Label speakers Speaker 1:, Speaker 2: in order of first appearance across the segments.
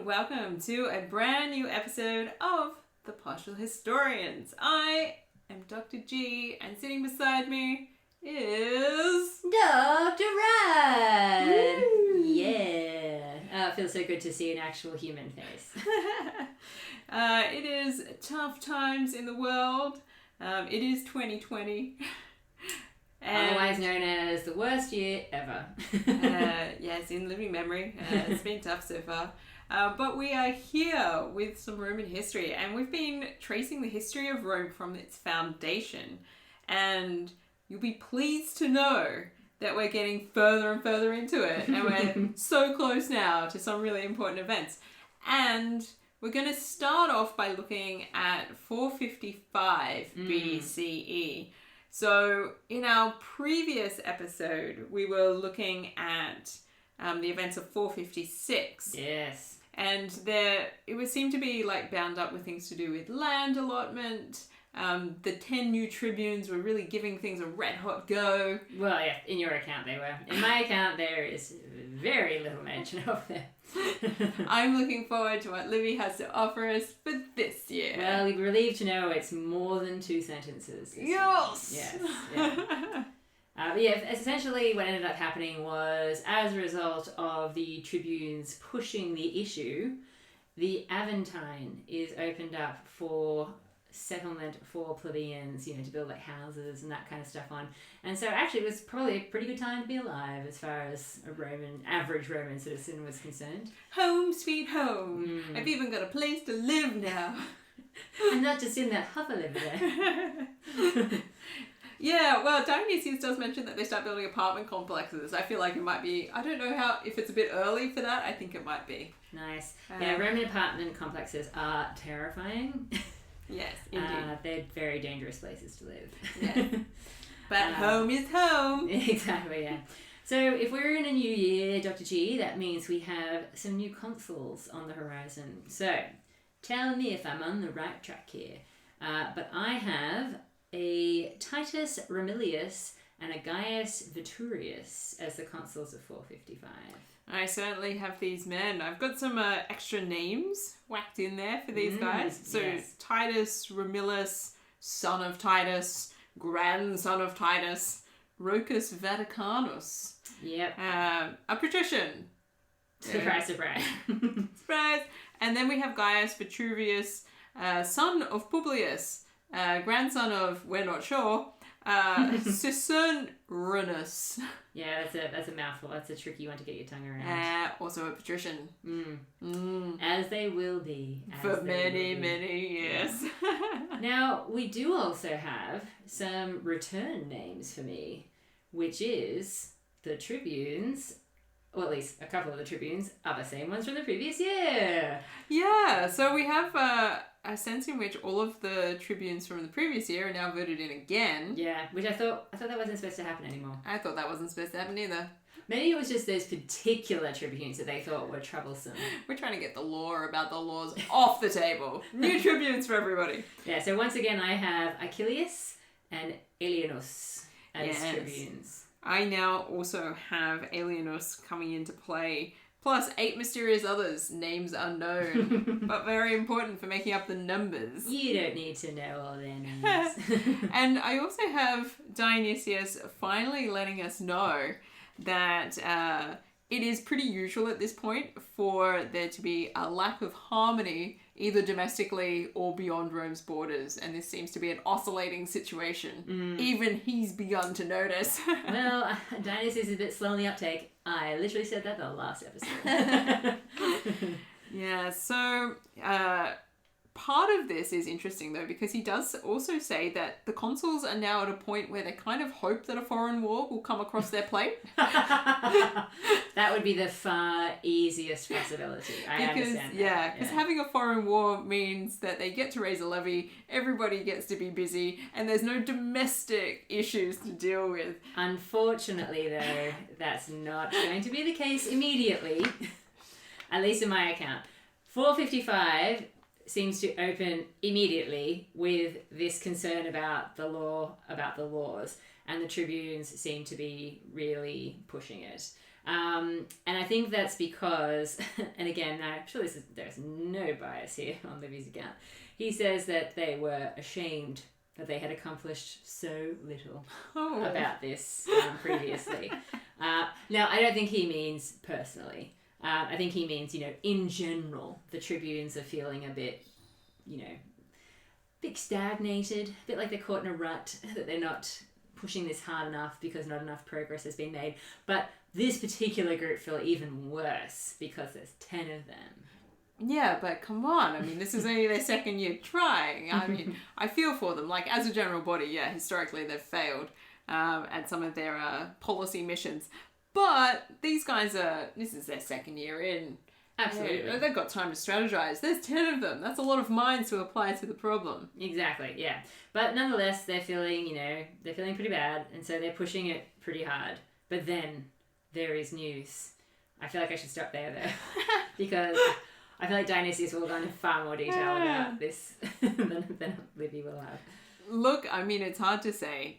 Speaker 1: welcome to a brand new episode of The Partial Historians. I am Dr. G, and sitting beside me is...
Speaker 2: Dr. Rad!
Speaker 1: Woo!
Speaker 2: Yeah. It feels so good to see an actual human face.
Speaker 1: It is tough times in the world. It is 2020.
Speaker 2: Otherwise known as the worst year ever.
Speaker 1: Yes, in living memory. It's been tough so far. But we are here with some Roman history, and we've been tracing the history of Rome from its foundation. And you'll be pleased to know that we're getting further and further into it, and we're so close now to some really important events. And we're going to start off by looking at 455 BCE. So in our previous episode, we were looking at the events of 456.
Speaker 2: Yes.
Speaker 1: And it would seem to be like bound up with things to do with land allotment. The 10 new tribunes were really giving things a red hot go.
Speaker 2: Well, yeah, in your account they were. In my account there is very little mention of them.
Speaker 1: I'm looking forward to what Livy has to offer us for this year.
Speaker 2: Well, you'll be relieved to know it's more than 2 sentences.
Speaker 1: Yes!
Speaker 2: Yes. Yeah. But yeah, essentially what ended up happening was, as a result of the tribunes pushing the issue, the Aventine is opened up for settlement for plebeians, to build like houses and that kind of stuff on. And so actually it was probably a pretty good time to be alive as far as average Roman citizen was concerned.
Speaker 1: Home sweet home. I've even got a place to live now.
Speaker 2: And not just in that hover over there.
Speaker 1: Yeah, well, Dionysius does mention that they start building apartment complexes. I feel like it might be, I don't know if it's a bit early for that. I think it might be.
Speaker 2: Nice. Roman apartment complexes are terrifying.
Speaker 1: Yes, indeed.
Speaker 2: They're very dangerous places to live.
Speaker 1: Yes. But home is home.
Speaker 2: Exactly, yeah. So if we're in a new year, Dr. G, that means we have some new consuls on the horizon. So tell me if I'm on the right track here. But I have a Titus Romilius and a Gaius Veturius as the consuls of 455.
Speaker 1: I certainly have these men. I've got some extra names whacked in there for these guys. So yes. Titus Romilus, son of Titus, grandson of Titus, Rocus Vaticanus.
Speaker 2: Yep.
Speaker 1: A patrician.
Speaker 2: Surprise, surprise.
Speaker 1: Surprise. And then we have Gaius Vitruvius, son of Publius, grandson of, we're not sure, Cicernus.
Speaker 2: Yeah, that's a mouthful. That's a tricky one to get your tongue around.
Speaker 1: Also a patrician.
Speaker 2: As they will be.
Speaker 1: For many years.
Speaker 2: Now, we do also have some return names for me, which is the tribunes, or at least a couple of the tribunes, are the same ones from the previous year.
Speaker 1: Yeah, so we have a sense in which all of the tribunes from the previous year are now voted in again.
Speaker 2: Yeah, which I thought that wasn't supposed to happen anymore.
Speaker 1: I thought that wasn't supposed to happen either.
Speaker 2: Maybe it was just those particular tribunes that they thought were troublesome.
Speaker 1: We're trying to get the law about the laws off the table. New tribunes for everybody.
Speaker 2: Yeah, so once again I have Achilles and Alienus as tribunes.
Speaker 1: I now also have Alienus coming into play, plus 8 mysterious others, names unknown, but very important for making up the numbers.
Speaker 2: You don't need to know all their names.
Speaker 1: And I also have Dionysius finally letting us know that it is pretty usual at this point for there to be a lack of harmony either domestically or beyond Rome's borders, and this seems to be an oscillating situation. Even he's begun to notice.
Speaker 2: Well, Dionysius is a bit slow on the uptake. I literally said that the last episode.
Speaker 1: Yeah, so part of this is interesting though, because he does also say that the consuls are now at a point where they kind of hope that a foreign war will come across their plate.
Speaker 2: That would be the far easiest possibility. I understand that.
Speaker 1: Yeah, because having a foreign war means that they get to raise a levy, everybody gets to be busy, and there's no domestic issues to deal with.
Speaker 2: Unfortunately though, that's not going to be the case immediately, at least in my account. 455 seems to open immediately with this concern about the laws, and the tribunes seem to be really pushing it. And I think that's because, and again, I'm sure there's no bias here on Livy's account. He says that they were ashamed that they had accomplished so little about this previously. Now, I don't think he means personally. I think he means, in general, the tribunes are feeling a bit, bit stagnated, a bit like they're caught in a rut, that they're not pushing this hard enough because not enough progress has been made. But this particular group feel even worse because there's 10 of them.
Speaker 1: Yeah, but come on. I mean, this is only their second year trying. I mean, I feel for them. Like, as a general body, yeah, historically they've failed at some of their policy missions. But these guys this is their second year in.
Speaker 2: Absolutely.
Speaker 1: They've got time to strategize. There's 10 of them. That's a lot of minds to apply to the problem.
Speaker 2: Exactly, yeah. But nonetheless, they're feeling pretty bad, and so they're pushing it pretty hard. But then there is news. I feel like I should stop there, though. Because I feel like Dionysius will go into far more detail about this than Livy will have.
Speaker 1: Look, I mean, it's hard to say.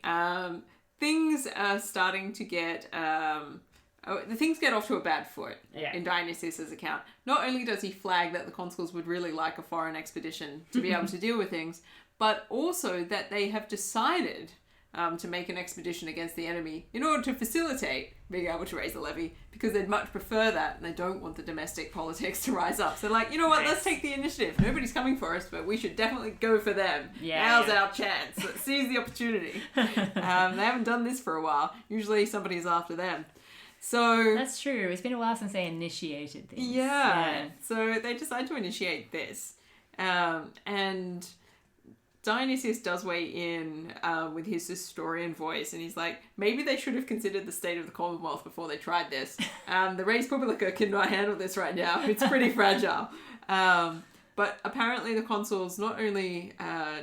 Speaker 1: Things are starting to get... things get off to a bad foot in Dionysius' account. Not only does he flag that the consuls would really like a foreign expedition to be able to deal with things, but also that they have decided to make an expedition against the enemy in order to facilitate being able to raise a levy, because they'd much prefer that and they don't want the domestic politics to rise up. So like, you know what, let's take the initiative. Nobody's coming for us, but we should definitely go for them. Now's our chance. Let's seize the opportunity. They haven't done this for a while. Usually somebody's after them. So
Speaker 2: that's true. It's been a while since they initiated things.
Speaker 1: Yeah. So they decide to initiate this. And Dionysius does weigh in with his historian voice, and he's like, maybe they should have considered the state of the Commonwealth before they tried this. The res publica cannot handle this right now. It's pretty fragile. But apparently the consuls not only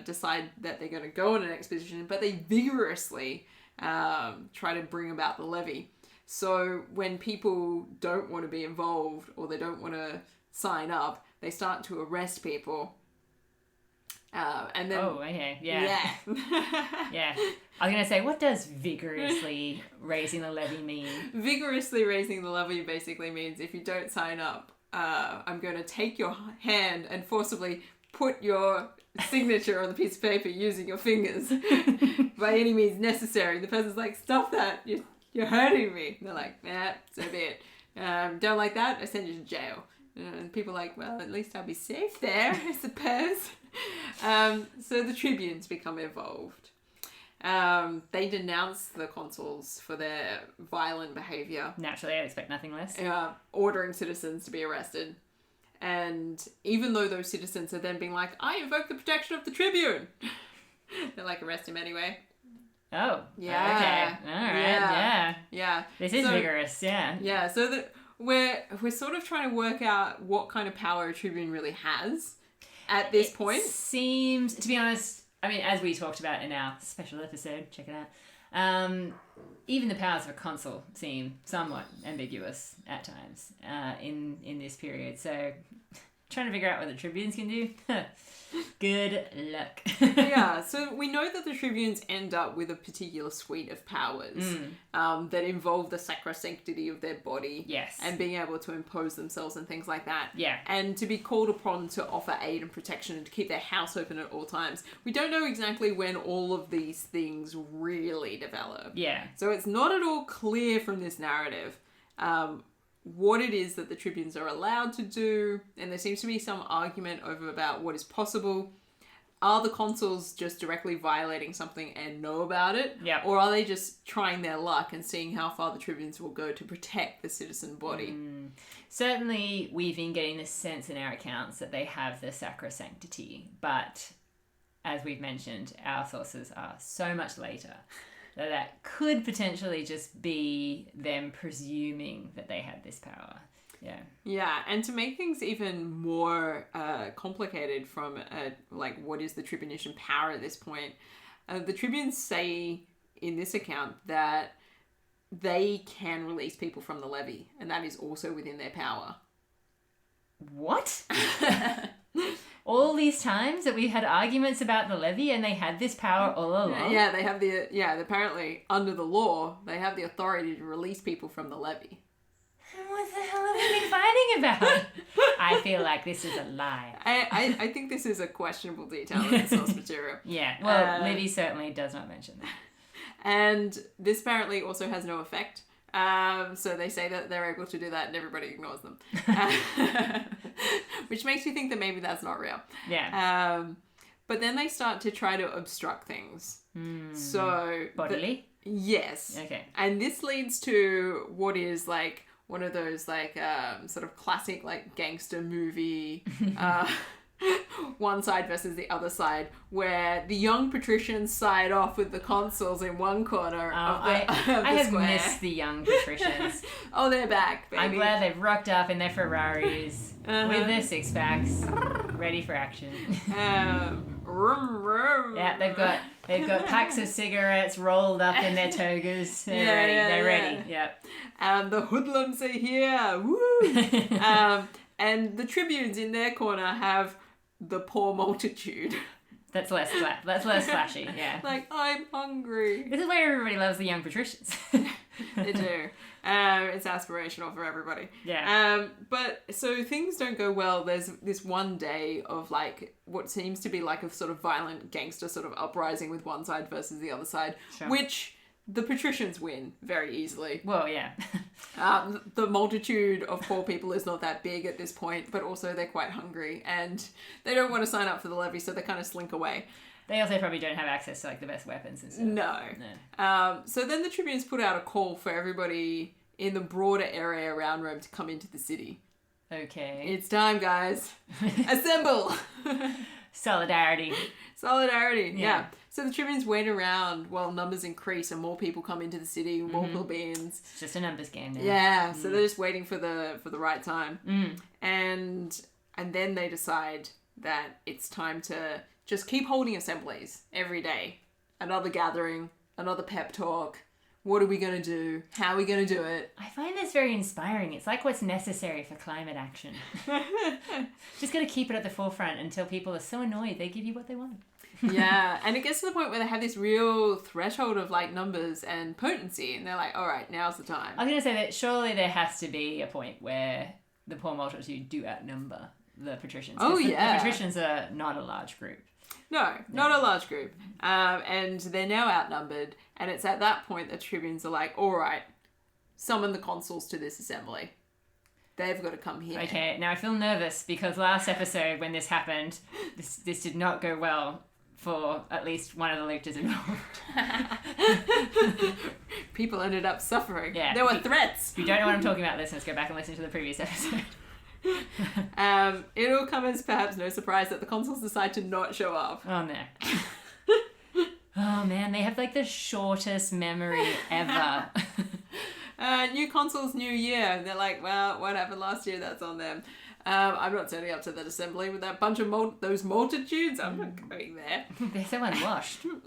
Speaker 1: decide that they're going to go on an expedition, but they vigorously try to bring about the levy. So when people don't want to be involved or they don't want to sign up, they start to arrest people. And then,
Speaker 2: yeah. Yeah. I was going to say, what does vigorously raising the levy mean?
Speaker 1: Vigorously raising the levy basically means if you don't sign up, I'm going to take your hand and forcibly put your signature on the piece of paper using your fingers by any means necessary. The person's like, stop that. You're hurting me. And they're like, so be it. Don't like that? I send you to jail. And people are like, well, at least I'll be safe there, I suppose. So the tribunes become involved. They denounce the consuls for their violent behaviour.
Speaker 2: Naturally, I expect nothing less.
Speaker 1: Ordering citizens to be arrested. And even though those citizens are then being like, I invoke the protection of the tribune, they're like, arrest him anyway.
Speaker 2: Oh.
Speaker 1: Yeah.
Speaker 2: Okay. All right.
Speaker 1: Yeah.
Speaker 2: This is vigorous. Yeah.
Speaker 1: Yeah. So we're sort of trying to work out what kind of power a tribune really has at this point.
Speaker 2: Seems, to be honest, I mean, as we talked about in our special episode, check it out. Even the powers of a consul seem somewhat ambiguous at times in this period. So, trying to figure out what the tribunes can do. Good luck.
Speaker 1: Yeah, so we know that the tribunes end up with a particular suite of powers that involve the sacrosanctity of their body.
Speaker 2: Yes.
Speaker 1: And being able to impose themselves and things like that.
Speaker 2: Yeah.
Speaker 1: And to be called upon to offer aid and protection and to keep their house open at all times. We don't know exactly when all of these things really develop.
Speaker 2: Yeah.
Speaker 1: So it's not at all clear from this narrative what it is that the tribunes are allowed to do, and there seems to be some argument over about what is possible. Are the consuls just directly violating something and know about it?
Speaker 2: Yeah.
Speaker 1: Or are they just trying their luck and seeing how far the tribunes will go to protect the citizen body?
Speaker 2: Certainly, we've been getting this sense in our accounts that they have the sacrosanctity, but as we've mentioned, our sources are so much later that could potentially just be them presuming that they had this power. Yeah. Yeah,
Speaker 1: and to make things even more complicated from, what is the tribunician power at this point, the tribunes say in this account that they can release people from the levy, and that is also within their power.
Speaker 2: What? All these times that we've had arguments about the levy and they had this power all along?
Speaker 1: Yeah, they have apparently, under the law, they have the authority to release people from the levy.
Speaker 2: what the hell have we been fighting about? I feel like this is a lie.
Speaker 1: I think this is a questionable detail in the source material.
Speaker 2: Yeah, well, Livy certainly does not mention that.
Speaker 1: And this apparently also has no effect. So they say that they're able to do that and everybody ignores them. Which makes you think that maybe that's not real.
Speaker 2: Yeah.
Speaker 1: But then they start to try to obstruct things. So...
Speaker 2: Bodily?
Speaker 1: Yes.
Speaker 2: Okay.
Speaker 1: And this leads to what is like one of those like sort of classic like gangster movie one side versus the other side, where the young patricians side off with the consuls in one corner of the square.
Speaker 2: I have missed the young patricians.
Speaker 1: Oh, they're back, baby.
Speaker 2: I'm glad they've rocked up in their Ferraris with their six packs, ready for action.
Speaker 1: Rum, rum.
Speaker 2: Yeah, they've got packs of cigarettes rolled up in their togas. They're ready. Yep.
Speaker 1: The hoodlums are here. Woo! And the tribunes in their corner have the poor multitude.
Speaker 2: That's less flashy, yeah.
Speaker 1: Like, I'm hungry.
Speaker 2: This is why everybody loves the young patricians.
Speaker 1: They do. It's aspirational for everybody.
Speaker 2: Yeah.
Speaker 1: But so things don't go well. There's this one day of like what seems to be like a sort of violent gangster sort of uprising with one side versus the other side,
Speaker 2: sure.
Speaker 1: Which the patricians win very easily.
Speaker 2: Well, yeah.
Speaker 1: The multitude of poor people is not that big at this point, but also they're quite hungry and they don't want to sign up for the levy, so they kind of slink away.
Speaker 2: They also probably don't have access to like the best weapons and stuff.
Speaker 1: No. So then the tribunes put out a call for everybody in the broader area around Rome to come into the city.
Speaker 2: Okay.
Speaker 1: It's time, guys. Assemble!
Speaker 2: Solidarity.
Speaker 1: Yeah. So the tribunes wait around while numbers increase and more people come into the city, more plebeians.
Speaker 2: It's just a numbers game now.
Speaker 1: Yeah, so they're just waiting for the right time. And then they decide that it's time to just keep holding assemblies every day. Another gathering, another pep talk. What are we going to do? How are we going to do it?
Speaker 2: I find this very inspiring. It's like what's necessary for climate action. Just got to keep it at the forefront until people are so annoyed they give you what they want.
Speaker 1: Yeah, and it gets to the point where they have this real threshold of like numbers and potency, and they're like, all right, now's the time.
Speaker 2: I was going to say that surely there has to be a point where the poor multitude do outnumber the patricians.
Speaker 1: Oh, yeah.
Speaker 2: The patricians are not a large group.
Speaker 1: No, not a large group. And they're now outnumbered, and it's at that point that tribunes are like, all right, summon the consuls to this assembly. They've got to come here.
Speaker 2: Okay, now I feel nervous because last episode when this happened, this did not go well for at least one of the lictors involved.
Speaker 1: People ended up suffering.
Speaker 2: Yeah.
Speaker 1: There were threats.
Speaker 2: If you don't know what I'm talking about, listeners, go back and listen to the previous episode.
Speaker 1: It'll come as perhaps no surprise that the consuls decide to not show up.
Speaker 2: Oh, no. Oh, man, they have like the shortest memory ever.
Speaker 1: New consuls, new year. They're like, well, what happened last year? That's on them. I'm not turning up to that assembly with that bunch of those multitudes. I'm not going there.
Speaker 2: They're so unwashed.
Speaker 1: So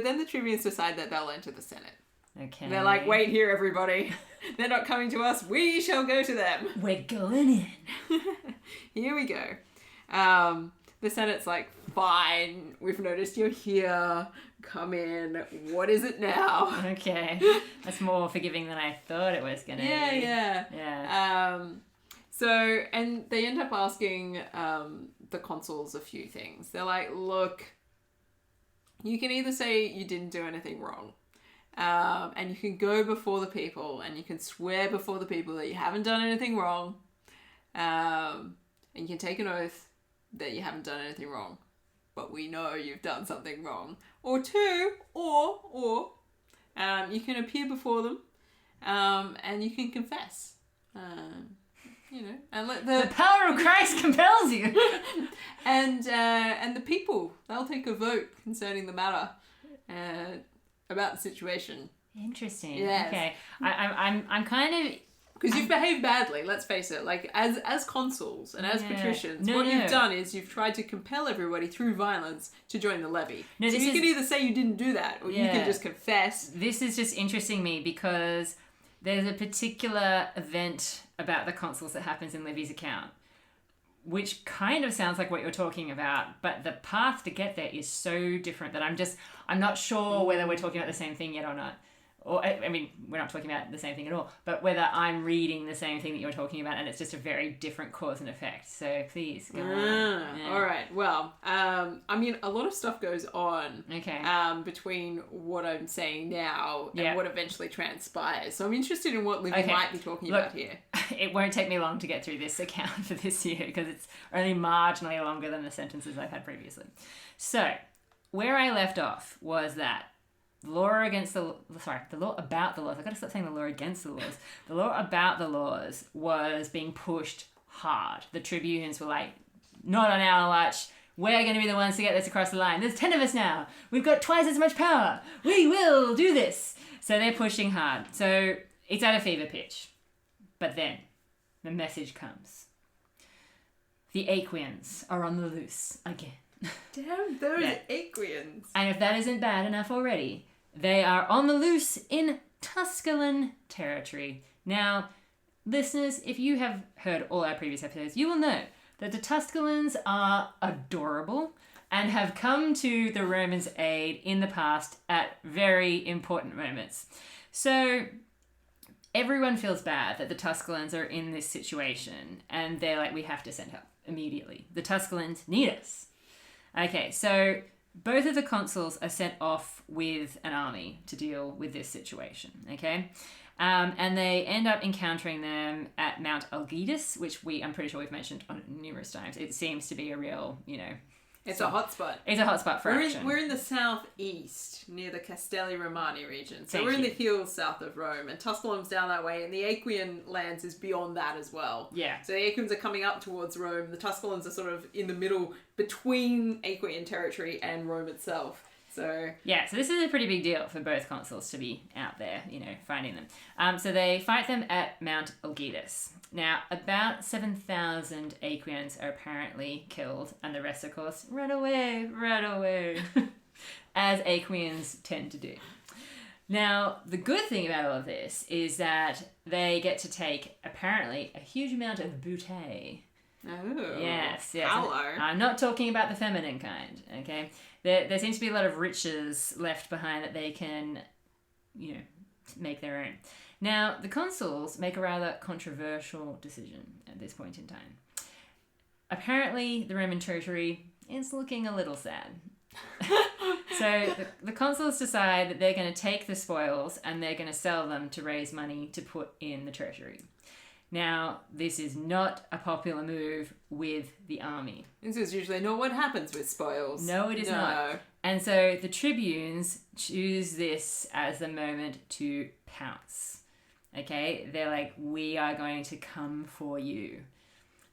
Speaker 1: then the tribunes decide that they'll enter the Senate.
Speaker 2: Okay.
Speaker 1: They're like, wait here, everybody. They're not coming to us. We shall go to them.
Speaker 2: We're going in.
Speaker 1: Here we go. The Senate's like, fine. We've noticed you're here. Come in. What is it now?
Speaker 2: Okay. That's more forgiving than I thought it was going to be.
Speaker 1: Yeah. So, and they end up asking the consuls a few things. They're like, look, you can either say you didn't do anything wrong, and you can go before the people and you can swear before the people that you haven't done anything wrong, and you can take an oath that you haven't done anything wrong, but we know you've done something wrong. Or two, or you can appear before them, and you can confess. And let
Speaker 2: the power of Christ compels you.
Speaker 1: and the people, they'll take a vote concerning the matter, about the situation.
Speaker 2: Interesting.
Speaker 1: Yes.
Speaker 2: Okay. I'm kind of.
Speaker 1: Because you've behaved badly, let's face it. Like, as consuls and as patricians, you've done is you've tried to compel everybody through violence to join the levy. No, so you can either say you didn't do that, or you can just confess.
Speaker 2: This is just interesting me because there's a particular event about the consuls that happens in Levy's account, which kind of sounds like what you're talking about, but the path to get there is so different that I'm not sure whether we're talking about the same thing yet or not. or I mean, we're not talking about the same thing at all, but whether I'm reading the same thing that you're talking about and it's just a very different cause and effect. So please go on.
Speaker 1: All right. Well, I mean, a lot of stuff goes on between what I'm saying now and what eventually transpires. So I'm interested in what Livy might be talking about here.
Speaker 2: It won't take me long to get through this account for this year because it's only marginally longer than the sentences I've had previously. So where I left off was that the law about the laws. I've got to stop saying the law against the laws. The law about the laws was being pushed hard. The tribunes were like, not on our watch. We're going to be the ones to get this across the line. There's 10 of us now. We've got twice as much power. We will do this. So they're pushing hard. So it's at a fever pitch. But then the message comes. The Aequians are on the loose again.
Speaker 1: Damn those Aequians.
Speaker 2: And if that isn't bad enough already, they are on the loose in Tusculan territory. Now, listeners, if you have heard all our previous episodes, you will know that the Tusculans are adorable and have come to the Romans' aid in the past at very important moments. So everyone feels bad that the Tusculans are in this situation and they're like, we have to send help immediately. The Tusculans need us. Okay, so both of the consuls are sent off with an army to deal with this situation, okay? And they end up encountering them at Mount Algidus, which I'm pretty sure we've mentioned on numerous times. It seems to be a real,
Speaker 1: It's a hotspot.
Speaker 2: It's a hotspot for action.
Speaker 1: We're in the southeast, near the Castelli Romani region. So we're in the hills south of Rome, and Tusculum's down that way, and the Aequian lands is beyond that as well.
Speaker 2: Yeah.
Speaker 1: So the Aequians are coming up towards Rome. The Tusculans are sort of in the middle between Aequian territory and Rome itself. So
Speaker 2: yeah, so this is a pretty big deal for both consuls to be out there, finding them. So they fight them at Mount Algidus. Now, about 7,000 Aequians are apparently killed, and the rest, of course, run away, as Aequians tend to do. Now, the good thing about all of this is that they get to take, apparently, a huge amount of bouteille.
Speaker 1: Oh.
Speaker 2: Yes.
Speaker 1: Hello.
Speaker 2: I'm not talking about the feminine kind, okay? There seems to be a lot of riches left behind that they can, make their own. Now, the consuls make a rather controversial decision at this point in time. Apparently, the Roman treasury is looking a little sad. So the consuls decide that they're going to take the spoils and they're going to sell them to raise money to put in the treasury. Now, this is not a popular move with the army.
Speaker 1: This is usually not what happens with spoils.
Speaker 2: No, it is not. And so the tribunes choose this as the moment to pounce. Okay? They're like, we are going to come for you.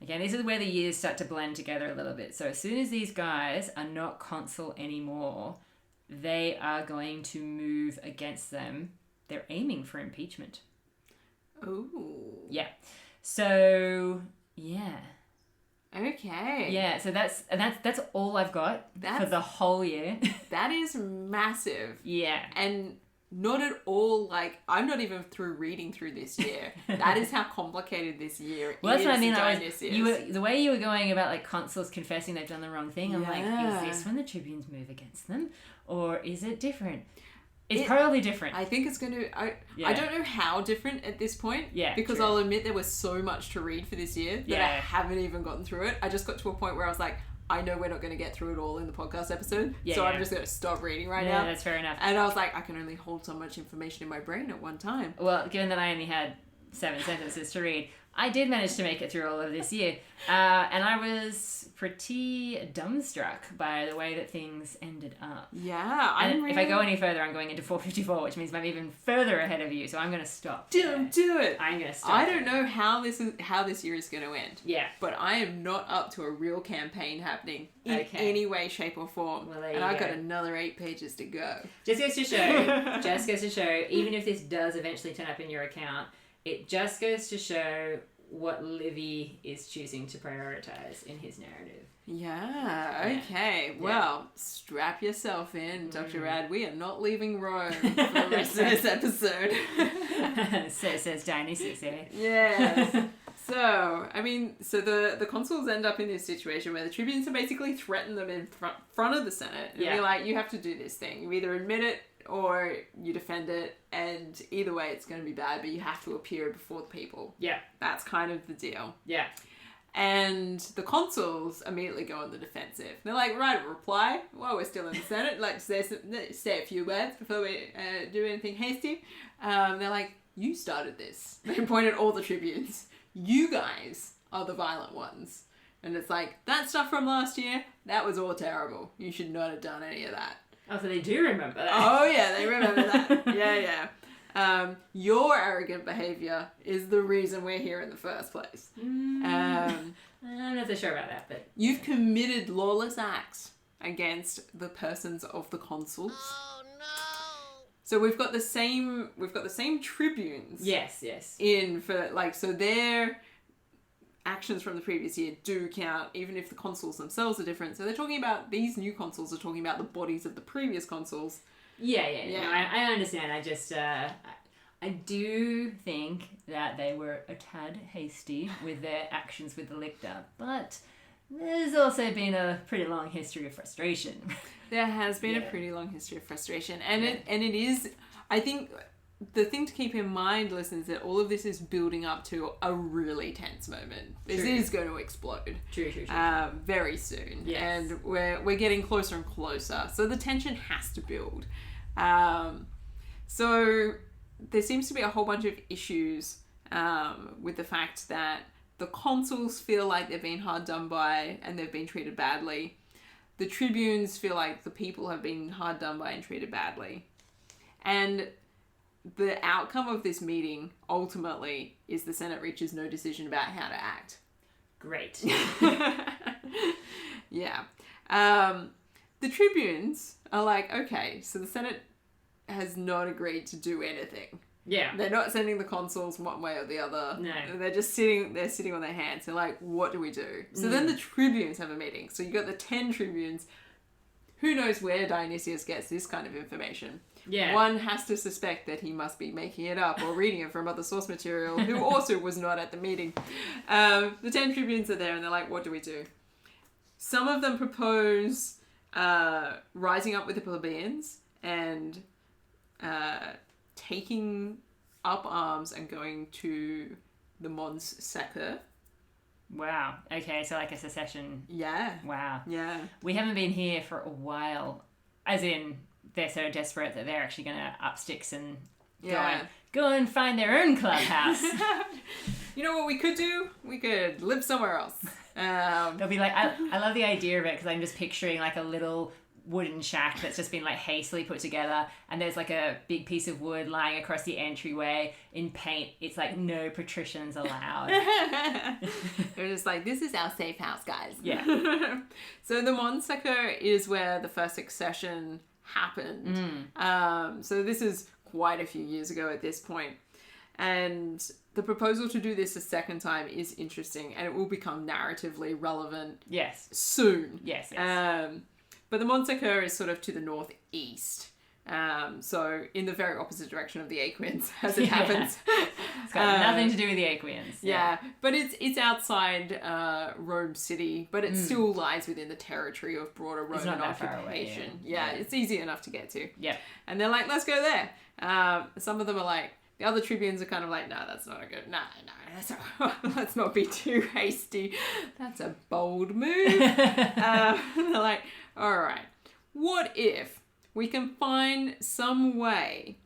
Speaker 2: Okay, this is where the years start to blend together a little bit. So as soon as these guys are not consul anymore, they are going to move against them. They're aiming for impeachment.
Speaker 1: Ooh.
Speaker 2: Yeah. So, yeah.
Speaker 1: Okay.
Speaker 2: Yeah, so that's all I've got for the whole year.
Speaker 1: That is massive.
Speaker 2: Yeah.
Speaker 1: And not at all, I'm not even through reading through this year. That is how complicated this year is.
Speaker 2: Well, that's what I mean. The way you were going about, consuls confessing they've done the wrong thing, I'm like, is this when the tribunes move against them? Or is it different? It's probably different.
Speaker 1: I think it's going to... I don't know how different at this point.
Speaker 2: Yeah,
Speaker 1: because
Speaker 2: true.
Speaker 1: I'll admit there was so much to read for this year that I haven't even gotten through it. I just got to a point where I was like, I know we're not going to get through it all in the podcast episode. I'm just going to stop reading now.
Speaker 2: Yeah, that's fair enough.
Speaker 1: And I was like, I can only hold so much information in my brain at one time.
Speaker 2: Well, given that I only had 7 sentences to read, I did manage to make it through all of this year. And I was pretty dumbstruck by the way that things ended up.
Speaker 1: Yeah.
Speaker 2: If I go any further, I'm going into 454, which means I'm even further ahead of you. So I'm going to stop.
Speaker 1: Do it.
Speaker 2: I'm going to stop.
Speaker 1: I don't know how this year is going to end.
Speaker 2: Yeah.
Speaker 1: But I am not up to a real campaign happening in any way, shape, or form.
Speaker 2: Well,
Speaker 1: and I've got another 8 pages to go.
Speaker 2: Just goes to show, even if this does eventually turn up in your account, it just goes to show what Livy is choosing to prioritize in his narrative.
Speaker 1: Yeah, okay. Well, strap yourself in, Dr. Rad. We are not leaving Rome for the rest of this episode.
Speaker 2: So says Dionysus, eh?
Speaker 1: Yes. So the consuls end up in this situation where the tribunes have basically threatened them in front of the Senate. And be like, you have to do this thing. You either admit it or you defend it, and either way it's going to be bad, but you have to appear before the people.
Speaker 2: Yeah.
Speaker 1: That's kind of the deal.
Speaker 2: Yeah.
Speaker 1: And the consuls immediately go on the defensive. They're like, right, reply while we're still in the Senate. Like, say a few words before we do anything hasty. They're like, you started this. They point at all the tribunes. You guys are the violent ones. And it's like, that stuff from last year, that was all terrible. You should not have done any of that.
Speaker 2: Oh, so they do remember that.
Speaker 1: Oh, yeah, they remember that. Yeah. Your arrogant behaviour is the reason we're here in the first place.
Speaker 2: I'm not so sure about that, but...
Speaker 1: You've committed lawless acts against the persons of the consuls.
Speaker 3: Oh no!
Speaker 1: So we've got the same tribunes.
Speaker 2: Yes.
Speaker 1: In for, like, so their actions from the previous year do count, even if the consuls themselves are different. So they're talking about, these new consuls are talking about the bodies of the previous consuls.
Speaker 2: Yeah. No, I understand. I just, I do think that they were a tad hasty with their actions with the lictor, but there's also been a pretty long history of frustration.
Speaker 1: There has been a pretty long history of frustration, and it is, I think, the thing to keep in mind, listeners, that all of this is building up to a really tense moment. This is going to explode.
Speaker 2: True.
Speaker 1: Very soon.
Speaker 2: Yes.
Speaker 1: And we're getting closer and closer. So the tension has to build. So there seems to be a whole bunch of issues with the fact that the consuls feel like they've been hard done by and they've been treated badly. The tribunes feel like the people have been hard done by and treated badly. And the outcome of this meeting, ultimately, is the Senate reaches no decision about how to act.
Speaker 2: Great.
Speaker 1: Yeah. The tribunes are like, okay, so the Senate has not agreed to do anything.
Speaker 2: Yeah.
Speaker 1: They're not sending the consuls one way or the other.
Speaker 2: No.
Speaker 1: They're just sitting on their hands. They're like, what do we do? So then the tribunes have a meeting. So you got the 10 tribunes. Who knows where Dionysius gets this kind of information?
Speaker 2: Yeah.
Speaker 1: One has to suspect that he must be making it up or reading it from other source material, who also was not at the meeting. The 10 tribunes are there and they're like, what do we do? Some of them propose rising up with the plebeians and taking up arms and going to the Mons Sacer.
Speaker 2: Wow. Okay, so like a secession.
Speaker 1: Yeah.
Speaker 2: Wow.
Speaker 1: Yeah.
Speaker 2: We haven't been here for a while. As in, they're so desperate that they're actually going to up sticks and go and find their own clubhouse.
Speaker 1: You know what we could do? We could live somewhere else.
Speaker 2: They'll be like, I love the idea of it because I'm just picturing like a little wooden shack that's just been like hastily put together, and there's like a big piece of wood lying across the entryway in paint. It's like, no patricians allowed.
Speaker 1: They're just like, this is our safe house, guys.
Speaker 2: Yeah.
Speaker 1: So the Mons Sacer is where the first succession happened. So this is quite a few years ago at this point. And the proposal to do this a second time is interesting, and it will become narratively relevant soon.
Speaker 2: Yes.
Speaker 1: But the Mons Sacer is sort of to the northeast. So in the very opposite direction of the Aequians, as it happens.
Speaker 2: It's got nothing to do with the Aequians.
Speaker 1: Yeah, but it's outside Rome City, but it still lies within the territory of broader Roman occupation. It's easy enough to get to.
Speaker 2: Yeah.
Speaker 1: And they're like, let's go there. Some of them are like, the other tribunes are kind of like, no, that's not a good, let's not be too hasty. That's a bold move. They're like, all right, what if we can find some way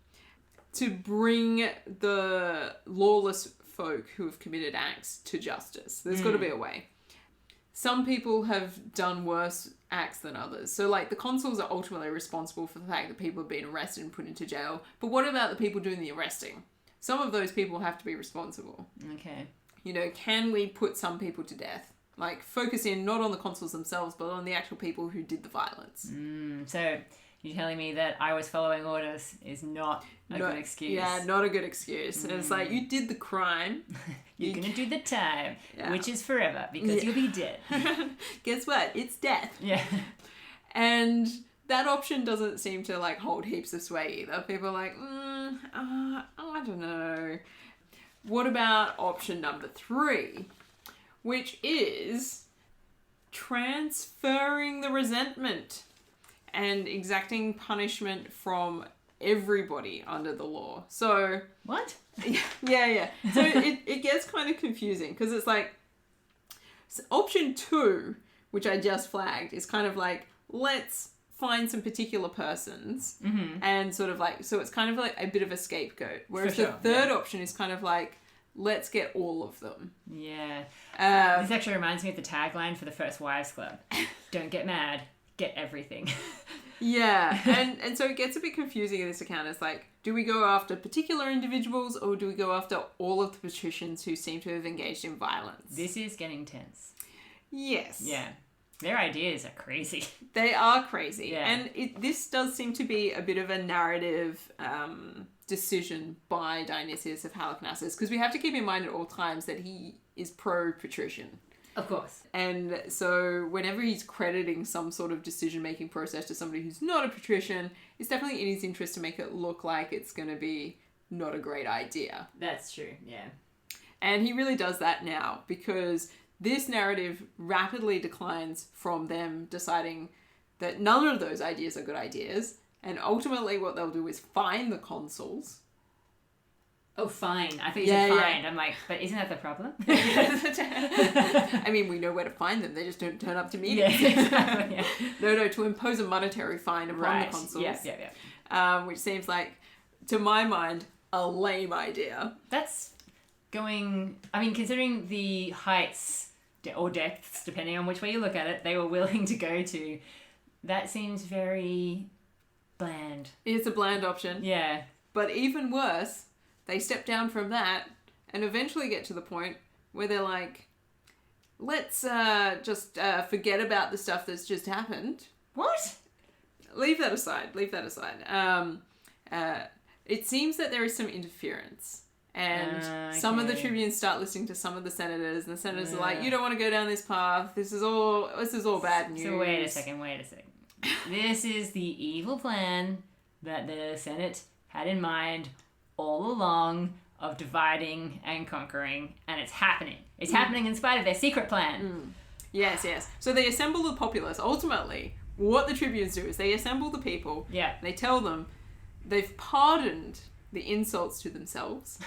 Speaker 1: to bring the lawless folk who have committed acts to justice? There's got to be a way. Some people have done worse acts than others. So, like, the consuls are ultimately responsible for the fact that people have been arrested and put into jail. But what about the people doing the arresting? Some of those people have to be responsible.
Speaker 2: Okay.
Speaker 1: You know, can we put some people to death? Like, focus in not on the consuls themselves, but on the actual people who did the violence.
Speaker 2: So, you're telling me that I was following orders is not a good excuse?
Speaker 1: Yeah, not a good excuse. And it's like, you did the crime.
Speaker 2: You're going to do the time, which is forever, because you'll be dead.
Speaker 1: Guess what? It's death.
Speaker 2: Yeah.
Speaker 1: And that option doesn't seem to, like, hold heaps of sway either. People are like, I don't know. What about option number 3? Which is transferring the resentment and exacting punishment from everybody under the law. So
Speaker 2: What?
Speaker 1: yeah. So it gets kind of confusing because it's like option 2, which I just flagged, is kind of like, let's find some particular persons and sort of like, so it's kind of like a bit of a scapegoat. Whereas the third option is kind of like, let's get all of them.
Speaker 2: Yeah. This actually reminds me of the tagline for the First Wives Club. Don't get mad, get everything.
Speaker 1: Yeah, and so it gets a bit confusing in this account. It's like, do we go after particular individuals or do we go after all of the patricians who seem to have engaged in violence?
Speaker 2: This is getting tense.
Speaker 1: Yes.
Speaker 2: Yeah. Their ideas are crazy.
Speaker 1: They are crazy.
Speaker 2: Yeah.
Speaker 1: And this does seem to be a bit of a narrative decision by Dionysius of Halicarnassus, because we have to keep in mind at all times that he is pro-patrician.
Speaker 2: Of course.
Speaker 1: And so whenever he's crediting some sort of decision-making process to somebody who's not a patrician, it's definitely in his interest to make it look like it's going to be not a great idea.
Speaker 2: That's true, yeah.
Speaker 1: And he really does that now, because this narrative rapidly declines from them deciding that none of those ideas are good ideas. And ultimately what they'll do is fine the consuls.
Speaker 2: Oh, fine. I thought you said fined. I'm like, but isn't that the problem?
Speaker 1: I mean, we know where to find them. They just don't turn up to meetings.
Speaker 2: Yeah, exactly, yeah.
Speaker 1: No, to impose a monetary fine upon the consuls.
Speaker 2: Yeah.
Speaker 1: Which seems like, to my mind, a lame idea.
Speaker 2: That's going... I mean, considering the heights or depths, depending on which way you look at it, they were willing to go to, that seems very bland.
Speaker 1: It's a bland option.
Speaker 2: Yeah.
Speaker 1: But even worse, they step down from that and eventually get to the point where they're like, let's just forget about the stuff that's just happened.
Speaker 2: What?
Speaker 1: Leave that aside. It seems that there is some interference. And some of the tribunes start listening to some of the senators, and the senators are like, you don't want to go down this path. This is all bad news.
Speaker 2: So wait a second. This is the evil plan that the Senate had in mind all along of dividing and conquering, and it's happening. It's happening in spite of their secret plan.
Speaker 1: Yes. So they assemble the populace. Ultimately, what the tribunes do is they assemble the people.
Speaker 2: Yeah.
Speaker 1: They tell them they've pardoned the insults to themselves.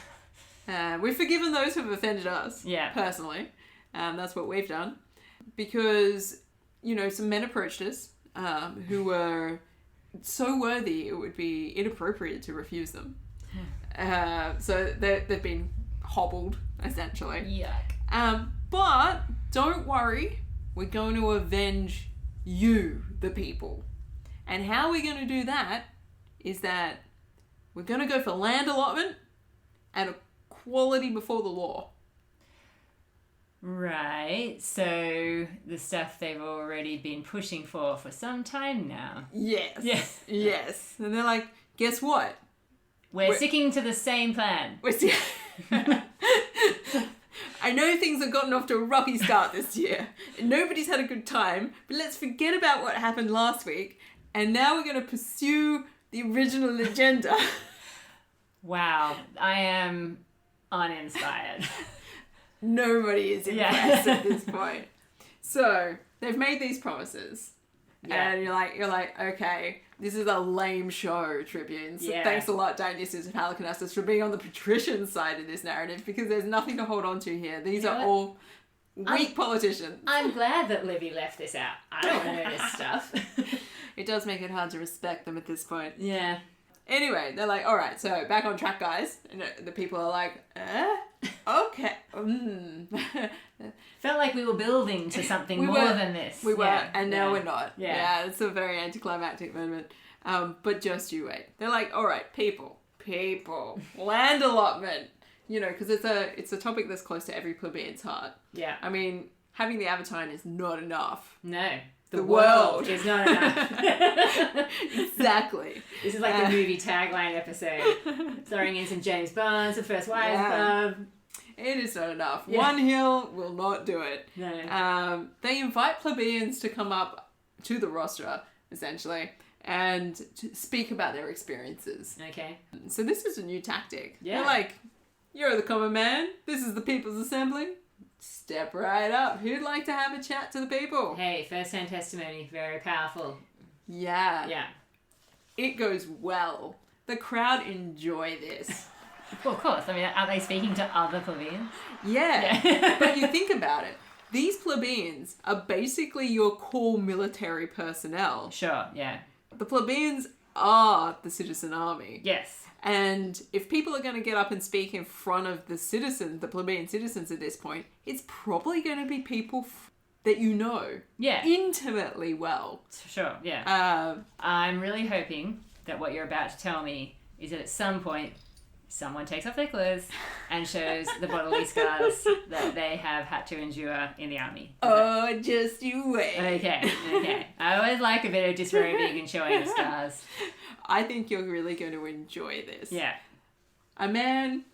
Speaker 1: We've forgiven those who have offended us.
Speaker 2: Yeah.
Speaker 1: Personally. That's what we've done. Because, some men approached us who were so worthy it would be inappropriate to refuse them. So they've been hobbled, essentially.
Speaker 2: Yuck.
Speaker 1: But don't worry, we're going to avenge you, the people. And how we're going to do that is that we're going to go for land allotment and equality before the law.
Speaker 2: Right. So the stuff they've already been pushing for some time now.
Speaker 1: Yes. And they're like, guess what?
Speaker 2: We're sticking to the same plan.
Speaker 1: I know things have gotten off to a rocky start this year. Nobody's had a good time, but let's forget about what happened last week, and now we're going to pursue the original agenda.
Speaker 2: Wow, I am uninspired.
Speaker 1: Nobody is impressed at this point. So they've made these promises, and you're like, okay, this is a lame show, tribunes.
Speaker 2: Yeah.
Speaker 1: Thanks a lot, Dionysius and Halicarnassus, for being on the patrician side of this narrative, because there's nothing to hold on to here. These are all weak politicians.
Speaker 2: I'm glad that Levy left this out. I don't want to know this stuff.
Speaker 1: It does make it hard to respect them at this point.
Speaker 2: Yeah.
Speaker 1: Anyway, they're like, all right, so back on track, guys. And the people are like, okay.
Speaker 2: Felt like we were building to something more than this.
Speaker 1: We were, and now we're not.
Speaker 2: Yeah.
Speaker 1: It's a very anticlimactic moment. But just you wait. They're like, all right, people, land allotment. Because it's a topic that's close to every plebeian's heart.
Speaker 2: Yeah.
Speaker 1: I mean, having the Aventine is not enough.
Speaker 2: No.
Speaker 1: The world
Speaker 2: is not enough.
Speaker 1: Exactly.
Speaker 2: This is like the movie tagline episode. Throwing in some James Bonds, the First Wives Club.
Speaker 1: It is not enough. Yeah. One hill will not do it.
Speaker 2: No.
Speaker 1: They invite plebeians to come up to the rostra, essentially, and to speak about their experiences.
Speaker 2: Okay.
Speaker 1: So this is a new tactic.
Speaker 2: Yeah.
Speaker 1: They're like, you're the common man. This is the People's Assembly. Step right up. Who'd like to have a chat to the people?
Speaker 2: Hey, first-hand testimony. Very powerful.
Speaker 1: Yeah.
Speaker 2: Yeah.
Speaker 1: It goes well. The crowd enjoy this.
Speaker 2: Well, of course. I mean, are they speaking to other plebeians?
Speaker 1: Yeah. But you think about it. These plebeians are basically your core military personnel.
Speaker 2: Sure, yeah.
Speaker 1: The plebeians are the citizen army.
Speaker 2: Yes.
Speaker 1: And if people are going to get up and speak in front of the citizens, the plebeian citizens at this point, it's probably going to be people that you know
Speaker 2: Yeah.
Speaker 1: intimately well.
Speaker 2: Sure, yeah. I'm really hoping that what you're about to tell me is that at some point someone takes off their clothes and shows the bodily scars that they have had to endure in the army.
Speaker 1: Just you wait.
Speaker 2: Okay. I always like a bit of disrobing and showing the scars.
Speaker 1: I think you're really going to enjoy this.
Speaker 2: Yeah.
Speaker 1: A man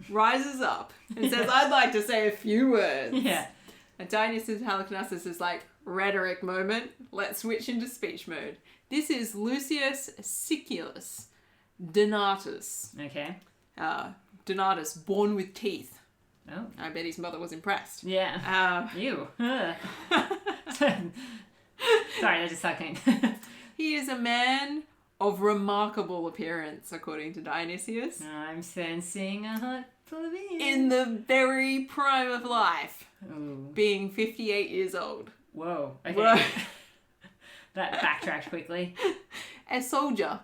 Speaker 1: rises up and says, I'd like to say a few words.
Speaker 2: Yeah.
Speaker 1: And Dionysius Halicarnassus is like, rhetoric moment. Let's switch into speech mode. This is Lucius Siccius Donatus.
Speaker 2: Okay.
Speaker 1: Donatus, born with teeth.
Speaker 2: Oh.
Speaker 1: I bet his mother was impressed.
Speaker 2: Yeah. Ew. Sorry, that just sucked in.
Speaker 1: He is a man of remarkable appearance, according to Dionysius.
Speaker 2: I'm sensing a hot plebeian.
Speaker 1: In the very prime of life,
Speaker 2: Ooh.
Speaker 1: being 58 years old.
Speaker 2: Whoa. Okay.
Speaker 1: Whoa.
Speaker 2: That backtracked quickly.
Speaker 1: A soldier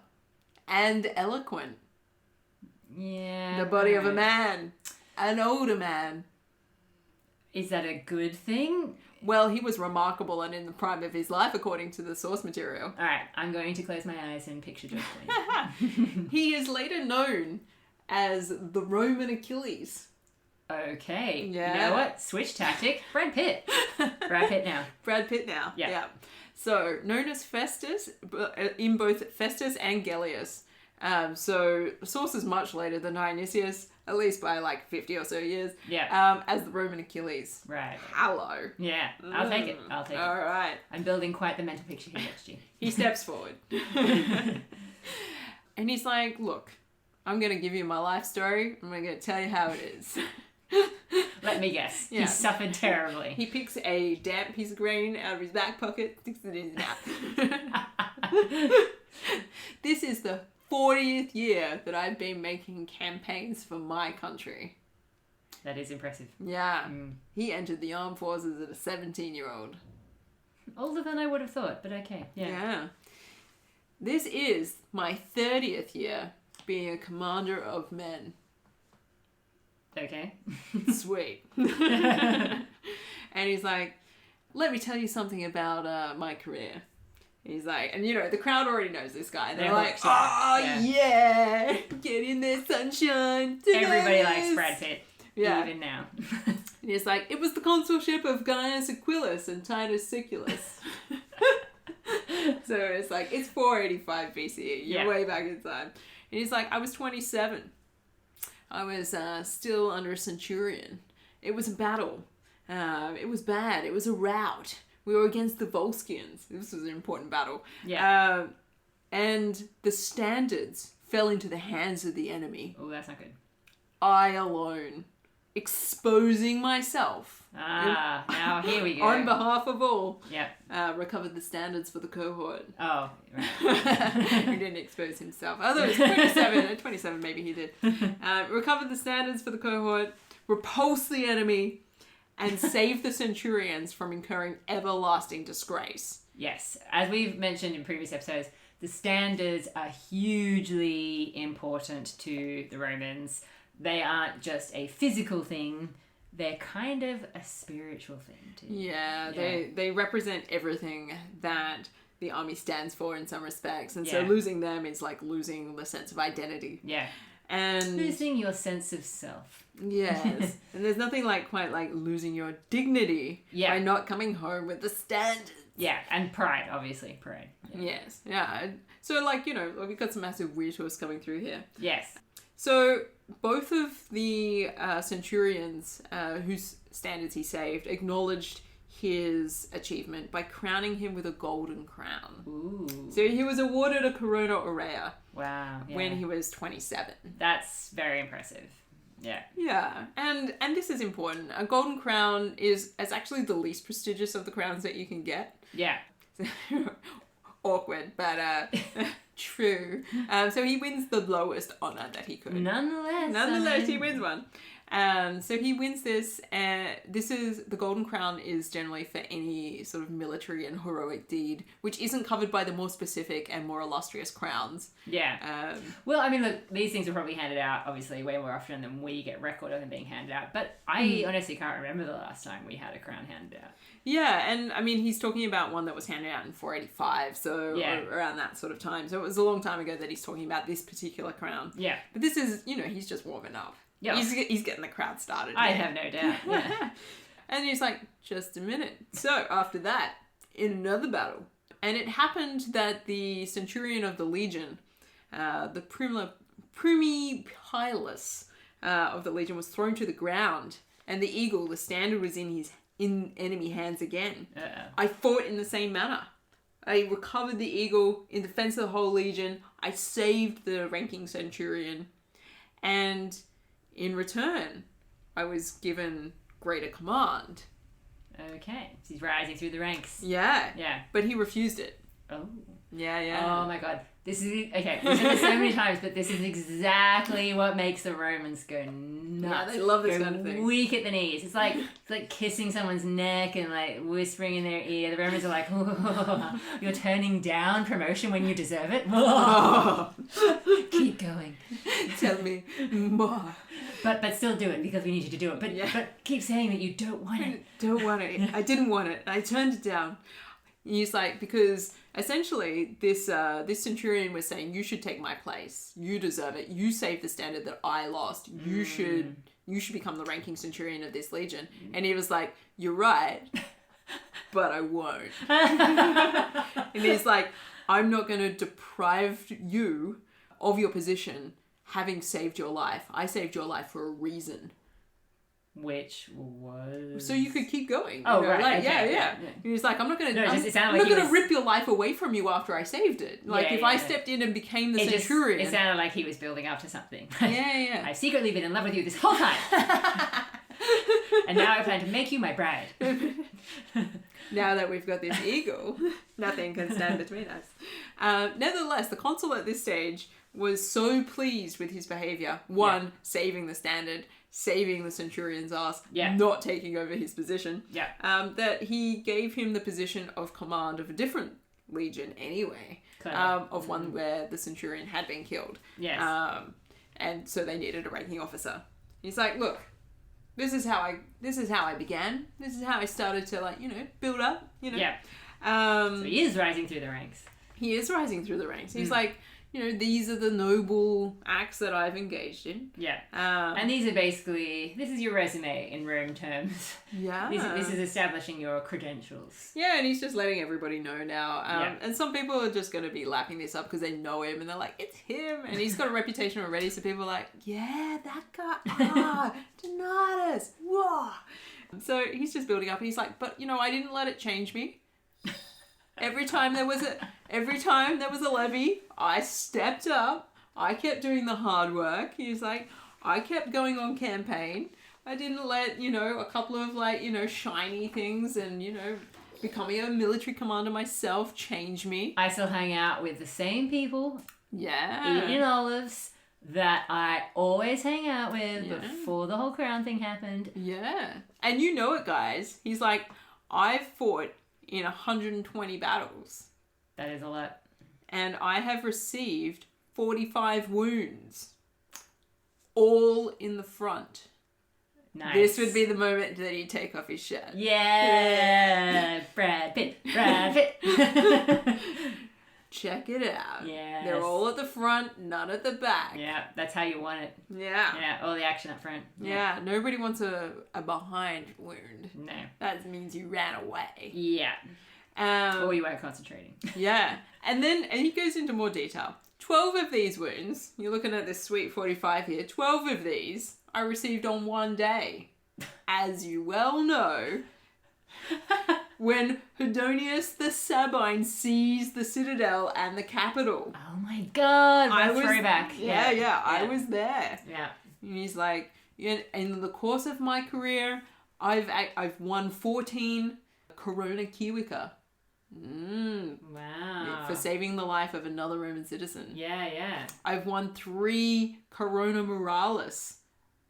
Speaker 1: and eloquent.
Speaker 2: Yeah.
Speaker 1: The body of a man. An older man.
Speaker 2: Is that a good thing?
Speaker 1: Well, he was remarkable and in the prime of his life, according to the source material.
Speaker 2: Alright, I'm going to close my eyes and picture directly.
Speaker 1: He is later known as the Roman Achilles.
Speaker 2: Okay.
Speaker 1: Yeah.
Speaker 2: You know what? Switch tactic. Brad Pitt. Brad Pitt now.
Speaker 1: Brad Pitt now.
Speaker 2: Yeah.
Speaker 1: So, known as Festus, in both Festus and Gellius. So, sources much later than Dionysius, at least by like 50 or so years.
Speaker 2: Yeah.
Speaker 1: As the Roman Achilles.
Speaker 2: Right.
Speaker 1: Hello.
Speaker 2: Yeah. I'll take it.
Speaker 1: All right.
Speaker 2: I'm building quite the mental picture here, Stu.
Speaker 1: He steps forward. And he's like, look, I'm going to give you my life story. I'm going to tell you how it is.
Speaker 2: Let me guess.
Speaker 1: Yeah.
Speaker 2: He suffered terribly.
Speaker 1: He picks a damp piece of grain out of his back pocket, sticks it in his mouth. This is the 40th year that I've been making campaigns for my country.
Speaker 2: That is impressive.
Speaker 1: Yeah.
Speaker 2: Mm.
Speaker 1: He entered the armed forces as a 17-year-old.
Speaker 2: Older than I would have thought, but okay. Yeah.
Speaker 1: This is my 30th year being a commander of men.
Speaker 2: Okay.
Speaker 1: Sweet. And he's like, let me tell you something about my career. He's like, and you know, the crowd already knows this guy. They're like, oh yeah, get in there, sunshine.
Speaker 2: Everybody likes Brad Pitt.
Speaker 1: Yeah.
Speaker 2: Even now.
Speaker 1: And he's like, it was the consulship of Gaius Aquilus and Titus Siculus. So it's like, it's 485 BCE. You're way back in time. And he's like, I was 27. I was still under a centurion. It was a battle. It was bad. It was a rout. We were against the Volscians. This was an important battle.
Speaker 2: Yeah.
Speaker 1: And the standards fell into the hands of the enemy.
Speaker 2: Oh, that's not good.
Speaker 1: I alone, exposing myself.
Speaker 2: Now here we go.
Speaker 1: On behalf of all.
Speaker 2: Yep.
Speaker 1: Recovered the standards for the cohort.
Speaker 2: Oh, right.
Speaker 1: He didn't expose himself. Although it's 27 maybe he did. Recovered the standards for the cohort, repulsed the enemy, and saved the centurions from incurring everlasting disgrace.
Speaker 2: Yes. As we've mentioned in previous episodes, the standards are hugely important to the Romans. They aren't just a physical thing. They're kind of a spiritual thing too.
Speaker 1: Yeah, they represent everything that the army stands for in some respects. And so
Speaker 2: Yeah.
Speaker 1: losing them is like losing the sense of identity.
Speaker 2: Yeah.
Speaker 1: And
Speaker 2: Losing your sense of self.
Speaker 1: yes. And there's nothing like quite like losing your dignity by not coming home with the standards.
Speaker 2: Yeah, and pride, obviously. Pride.
Speaker 1: Yes. Yeah. So like, you know, we've got some massive weird tours coming through here.
Speaker 2: Yes.
Speaker 1: So both of the centurions whose standards he saved acknowledged his achievement by crowning him with a golden crown.
Speaker 2: Ooh.
Speaker 1: So he was awarded a corona aurea
Speaker 2: Wow. Yeah.
Speaker 1: when he was 27.
Speaker 2: That's very impressive. Yeah.
Speaker 1: Yeah, and this is important. A golden crown is actually the least prestigious of the crowns that you can get.
Speaker 2: Yeah.
Speaker 1: Awkward, but True. So he wins the lowest honor that he could.
Speaker 2: Nonetheless,
Speaker 1: He wins one. So he wins this, and the Golden Crown is generally for any sort of military and heroic deed, which isn't covered by the more specific and more illustrious crowns.
Speaker 2: Yeah. Well, I mean, look, these things are probably handed out, obviously, way more often than we get record of them being handed out. But I honestly can't remember the last time we had a crown handed out.
Speaker 1: Yeah, and I mean, he's talking about one that was handed out in 485, so around that sort of time. So it was a long time ago that he's talking about this particular crown.
Speaker 2: Yeah.
Speaker 1: But this is, he's just warming up.
Speaker 2: Yeah.
Speaker 1: He's getting the crowd started.
Speaker 2: I have no doubt. Yeah.
Speaker 1: And he's like, just a minute. So after that, in another battle, and it happened that the centurion of the legion, the primipilus of the legion, was thrown to the ground, and the eagle, the standard, was in enemy hands again. I fought in the same manner. I recovered the eagle in defense of the whole legion. I saved the ranking centurion, and in return, I was given greater command.
Speaker 2: Okay, so he's rising through the ranks.
Speaker 1: Yeah.
Speaker 2: Yeah.
Speaker 1: But he refused it.
Speaker 2: Oh.
Speaker 1: Yeah.
Speaker 2: Oh my god. This is, okay, we've said this so many times, but this is exactly what makes the Romans go nuts.
Speaker 1: Yeah, they love this kind of thing.
Speaker 2: Weak at the knees. It's like kissing someone's neck and like whispering in their ear. The Romans are like, oh, you're turning down promotion when you deserve it. Keep going.
Speaker 1: Tell me more.
Speaker 2: But still do it because we need you to do it. But keep saying that you don't want it.
Speaker 1: Don't want it. I didn't want it. I turned it down. He's like, because essentially this centurion was saying, you should take my place. You deserve it. You saved the standard that I lost. You should become the ranking centurion of this legion. And he was like, you're right, but I won't. And he's like, I'm not going to deprive you of your position having saved your life. I saved your life for a reason.
Speaker 2: Which was...
Speaker 1: So you could keep going.
Speaker 2: Oh, right.
Speaker 1: Like,
Speaker 2: okay,
Speaker 1: yeah. He was like, I'm not going to
Speaker 2: rip
Speaker 1: your life away from you after I saved it. Like, if I stepped in and became the centurion...
Speaker 2: It sounded like he was building up to something.
Speaker 1: Yeah.
Speaker 2: I've secretly been in love with you this whole time. And now I plan to make you my bride.
Speaker 1: Now that we've got this eagle, nothing can stand between us. Nevertheless, the consul at this stage was so pleased with his behaviour. One, saving the standard, saving the centurion's ass, not taking over his position, that he gave him the position of command of a different legion anyway, of one where the centurion had been killed.
Speaker 2: Yes.
Speaker 1: And so they needed a ranking officer. He's like, look, this is how I began. This is how I started to build up,
Speaker 2: Yeah. So he is rising through the ranks.
Speaker 1: He is rising through the ranks. He's like, these are the noble acts that I've engaged in.
Speaker 2: Yeah. And these are basically, this is your resume in Rome terms.
Speaker 1: Yeah.
Speaker 2: This is establishing your credentials.
Speaker 1: Yeah, and he's just letting everybody know now. And some people are just going to be lapping this up because they know him and they're like, it's him. And he's got a reputation already. So people are like, yeah, that guy. Donatus. Whoa. So he's just building up and he's like, but I didn't let it change me. Every time there was a levy, I stepped up. I kept doing the hard work. He's like, I kept going on campaign. I didn't let, a couple of shiny things and, becoming a military commander myself change me.
Speaker 2: I still hang out with the same people.
Speaker 1: Yeah.
Speaker 2: Eating olives that I always hang out with before the whole crown thing happened.
Speaker 1: Yeah. And you know it, guys. He's like, I've fought in 120 battles.
Speaker 2: That is a lot.
Speaker 1: And I have received 45 wounds. All in the front.
Speaker 2: Nice.
Speaker 1: This would be the moment that he'd take off his shirt.
Speaker 2: Yeah. Brad Pitt.
Speaker 1: Check it out.
Speaker 2: Yes.
Speaker 1: They're all at the front, none at the back.
Speaker 2: Yeah, that's how you want it.
Speaker 1: Yeah.
Speaker 2: Yeah, all the action up front.
Speaker 1: Yeah, nobody wants a behind wound.
Speaker 2: No.
Speaker 1: That means you ran away.
Speaker 2: Yeah. Or you weren't concentrating.
Speaker 1: Yeah. And he goes into more detail. 12 of these wounds, you're looking at this sweet 45 here, 12 of these I received on one day. As you well know, when Hedonius the Sabine seized the citadel and the capital.
Speaker 2: Oh my god, what a throwback.
Speaker 1: Yeah, I was there.
Speaker 2: Yeah.
Speaker 1: And he's like, in the course of my career, I've won 14 Corona Kiwika.
Speaker 2: Wow.
Speaker 1: For saving the life of another Roman citizen.
Speaker 2: Yeah.
Speaker 1: I've won 3 Corona Moralis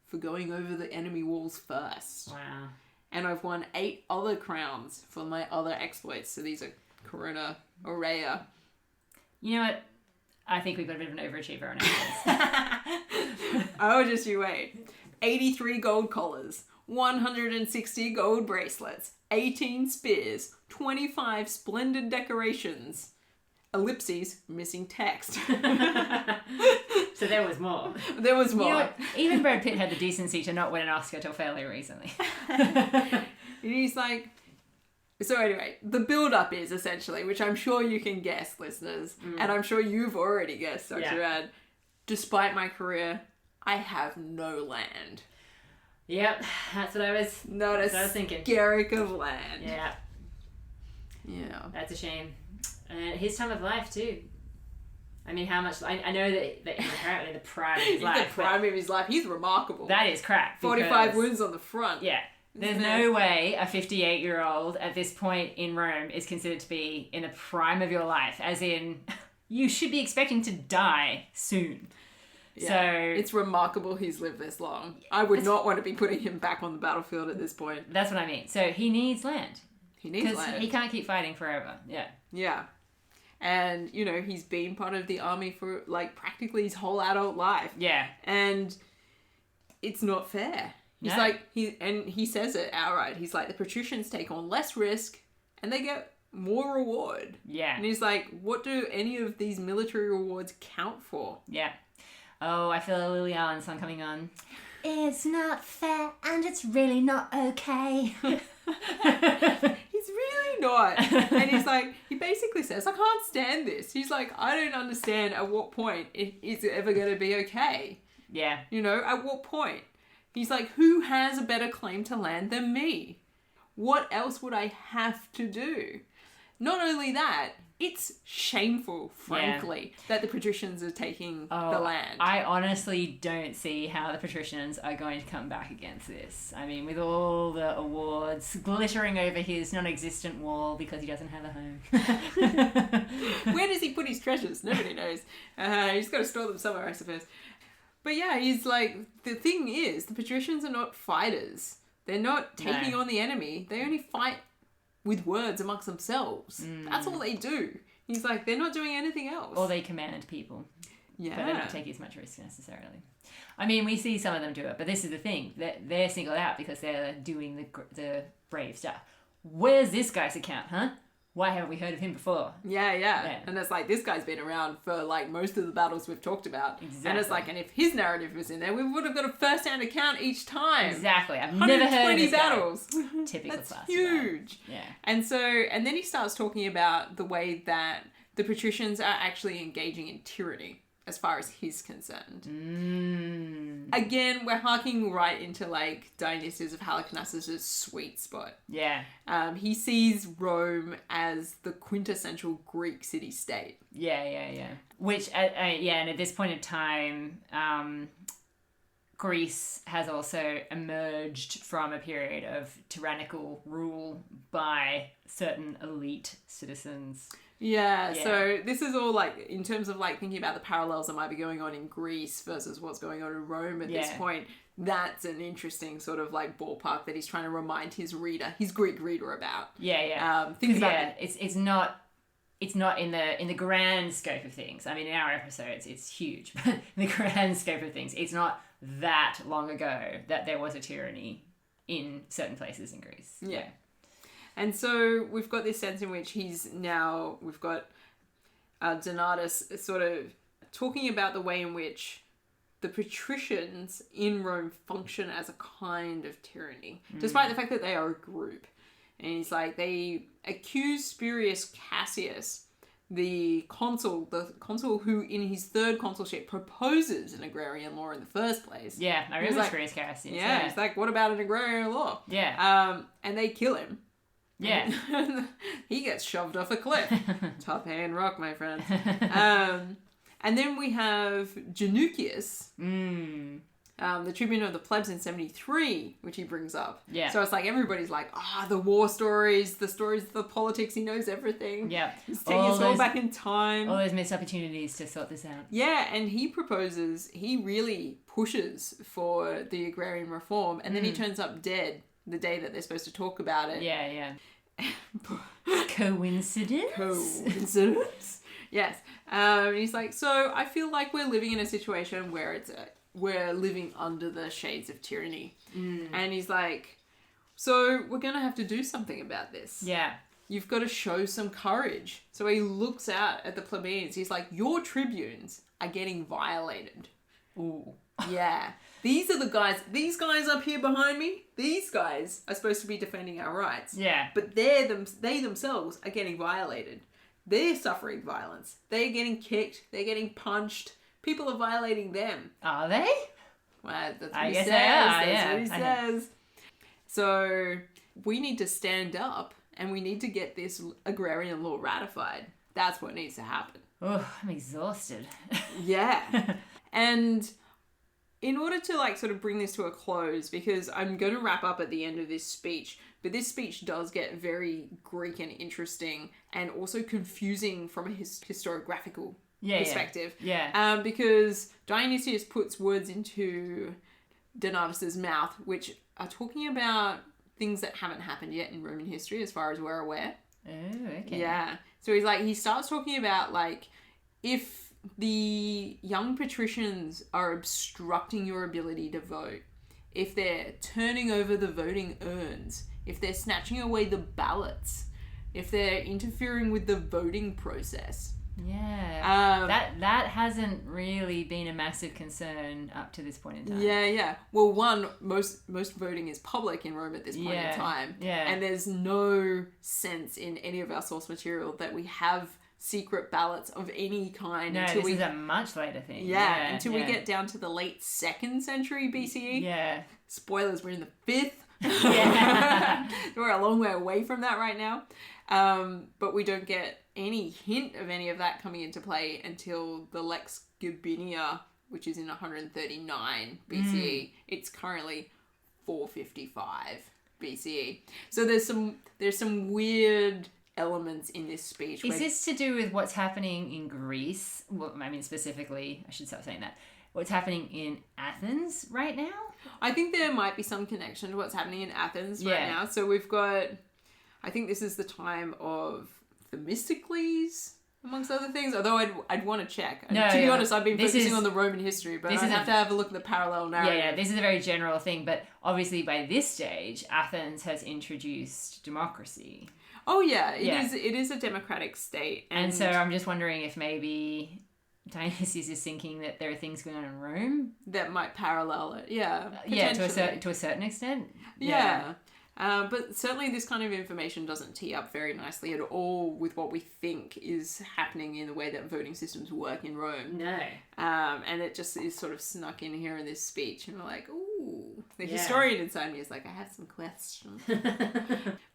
Speaker 1: for going over the enemy walls first.
Speaker 2: Wow.
Speaker 1: And I've won 8 other crowns for my other exploits. So these are Corona Aurea.
Speaker 2: You know what? I think we've got a bit of an overachiever on our hands.
Speaker 1: Oh, just you wait. 83 gold collars, 160 gold bracelets, 18 spears, 25 splendid decorations. Ellipses, missing text.
Speaker 2: So there was more.
Speaker 1: There was more.
Speaker 2: You know what? Even Brad Pitt had the decency to not win an Oscar till fairly recently.
Speaker 1: And he's like... So anyway, the build-up is essentially, which I'm sure you can guess, listeners, and I'm sure you've already guessed, Dr. Ad, despite my career, I have no land.
Speaker 2: Yep, that's what I was thinking.
Speaker 1: Skerrick of land.
Speaker 2: Yeah.
Speaker 1: Yeah.
Speaker 2: That's a shame. And his time of life, too. I mean, how much... I know that he's apparently in the prime of his life.
Speaker 1: The prime of his life. He's remarkable.
Speaker 2: That is crap.
Speaker 1: 45 wounds on the front.
Speaker 2: Yeah. There's no way a 58-year-old at this point in Rome is considered to be in the prime of your life. As in, you should be expecting to die soon.
Speaker 1: Yeah.
Speaker 2: So
Speaker 1: it's remarkable he's lived this long. I would not want to be putting him back on the battlefield at this point.
Speaker 2: That's what I mean. So he needs land.
Speaker 1: He needs land.
Speaker 2: Because he can't keep fighting forever. Yeah.
Speaker 1: Yeah. And, you know, he's been part of the army for, like, practically his whole adult life.
Speaker 2: Yeah.
Speaker 1: And it's not fair. He's like, he says it outright. He's like, the patricians take on less risk and they get more reward.
Speaker 2: Yeah.
Speaker 1: And he's like, what do any of these military rewards count for?
Speaker 2: Yeah. Oh, I feel a Lily Allen song coming on. It's not fair and it's really not okay.
Speaker 1: He's really not. And he's like, he basically says, I can't stand this. He's like, I don't understand at what point it's ever going to be okay.
Speaker 2: Yeah.
Speaker 1: You know, at what point? He's like, who has a better claim to land than me? What else would I have to do? Not only that, it's shameful, frankly, that the patricians are taking the land.
Speaker 2: I honestly don't see how the patricians are going to come back against this. I mean, with all the awards glittering over his non-existent wall because he doesn't have a home.
Speaker 1: Where does he put his treasures? Nobody knows. He's got to store them somewhere, I suppose. But yeah, he's like, the thing is, the patricians are not fighters. They're not taking on the enemy. They only fight with words amongst themselves. That's all they do. He's like, they're not doing anything else.
Speaker 2: Or they command people.
Speaker 1: Yeah.
Speaker 2: But they're not taking as much risk necessarily. I mean, we see some of them do it, but this is the thing. They're singled out because they're doing the brave stuff. Where's this guy's account, huh? Why haven't we heard of him before?
Speaker 1: Yeah. And it's like, this guy's been around for like most of the battles we've talked about.
Speaker 2: Exactly.
Speaker 1: And it's like, and if his narrative was in there, we would have got a first-hand account each time.
Speaker 2: Exactly. I've never heard of this
Speaker 1: battles.
Speaker 2: Guy. Typical
Speaker 1: That's
Speaker 2: class.
Speaker 1: huge.
Speaker 2: Yeah.
Speaker 1: And then he starts talking about the way that the patricians are actually engaging in tyranny as far as he's concerned. Again, we're harking right into like Dionysius of Halicarnassus' sweet spot.
Speaker 2: Yeah.
Speaker 1: He sees Rome as the quintessential Greek city-state.
Speaker 2: Yeah. Which, and at this point in time, Greece has also emerged from a period of tyrannical rule by certain elite citizens.
Speaker 1: Yeah, so this is all like, in terms of like thinking about the parallels that might be going on in Greece versus what's going on in Rome at this point, that's an interesting sort of like ballpark that he's trying to remind his Greek reader about. Things about
Speaker 2: it's not in the grand scope of things. I mean, in our episodes, it's huge, but in the grand scope of things, it's not that long ago that there was a tyranny in certain places in Greece.
Speaker 1: Yeah. And so we've got this sense in which we've got Donatus sort of talking about the way in which the patricians in Rome function as a kind of tyranny, despite the fact that they are a group. And he's like, they accuse Spurius Cassius, the consul who in his third consulship proposes an agrarian law in the first place.
Speaker 2: Yeah, I remember Spurius Cassius.
Speaker 1: Yeah, it's like, what about an agrarian law?
Speaker 2: Yeah.
Speaker 1: And they kill him.
Speaker 2: Yeah.
Speaker 1: He gets shoved off a cliff. Top hand rock, my friend. And then we have Janucius, the tribune of the plebs in 73, which he brings up.
Speaker 2: Yeah.
Speaker 1: So it's like everybody's like, the war stories, the politics, he knows everything.
Speaker 2: Yeah.
Speaker 1: He's taking us all back in time.
Speaker 2: All those missed opportunities to sort this out.
Speaker 1: Yeah, and he really pushes for the agrarian reform, and then he turns up dead the day that they're supposed to talk about it.
Speaker 2: Yeah.
Speaker 1: Coincidence? Yes. He's like, so I feel like we're living in a situation where we're living under the shades of tyranny. And he's like, so we're going to have to do something about this.
Speaker 2: Yeah.
Speaker 1: You've got to show some courage. So he looks out at the plebeians. He's like, your tribunes are getting violated.
Speaker 2: Ooh.
Speaker 1: Yeah. These guys up here behind me, these guys are supposed to be defending our rights.
Speaker 2: Yeah.
Speaker 1: But they themselves are getting violated. They're suffering violence. They're getting kicked. They're getting punched. People are violating them.
Speaker 2: Are they?
Speaker 1: Well, that's what
Speaker 2: I
Speaker 1: he
Speaker 2: guess
Speaker 1: says.
Speaker 2: they are,
Speaker 1: That's what he says. So we need to stand up and we need to get this agrarian law ratified. That's what needs to happen.
Speaker 2: Oh, I'm exhausted.
Speaker 1: Yeah. And in order to sort of bring this to a close, because I'm going to wrap up at the end of this speech, but this speech does get very Greek and interesting and also confusing from a historiographical perspective.
Speaker 2: Yeah.
Speaker 1: Because Dionysius puts words into Donatus's mouth, which are talking about things that haven't happened yet in Roman history, as far as we're aware.
Speaker 2: Oh, okay.
Speaker 1: Yeah. So he starts talking about if the young patricians are obstructing your ability to vote, if they're turning over the voting urns, if they're snatching away the ballots, if they're interfering with the voting process.
Speaker 2: Yeah. That hasn't really been a massive concern up to this point in time.
Speaker 1: Yeah. Well, most voting is public in Rome at this point in time.
Speaker 2: Yeah.
Speaker 1: And there's no sense in any of our source material that we have secret ballots of any kind.
Speaker 2: No, this is a much later thing.
Speaker 1: Yeah, until we get down to the late 2nd century BCE.
Speaker 2: Yeah.
Speaker 1: Spoilers, we're in the 5th.
Speaker 2: Yeah.
Speaker 1: We're a long way away from that right now. But we don't get any hint of any of that coming into play until the Lex Gabinia, which is in 139 BCE. It's currently 455 BCE. So there's some weird elements in this speech.
Speaker 2: Is this to do with what's happening in Greece? Well, I mean, specifically, I should start saying that. What's happening in Athens right now?
Speaker 1: I think there might be some connection to what's happening in Athens right now. So we've got, I think this is the time of Themistocles, amongst other things. Although I'd want to check. And to be honest, I've been focusing on the Roman history, but I have to have a look at the parallel narrative.
Speaker 2: Yeah, this is a very general thing. But obviously by this stage, Athens has introduced democracy.
Speaker 1: Oh yeah, it is a democratic state.
Speaker 2: And so I'm just wondering if maybe Dionysius is thinking that there are things going on in Rome
Speaker 1: that might parallel it. Yeah.
Speaker 2: To a certain extent.
Speaker 1: Yeah. But certainly this kind of information doesn't tee up very nicely at all with what we think is happening in the way that voting systems work in Rome.
Speaker 2: No.
Speaker 1: And it just is sort of snuck in here in this speech. And we're like, ooh. The historian inside me is like, I have some questions.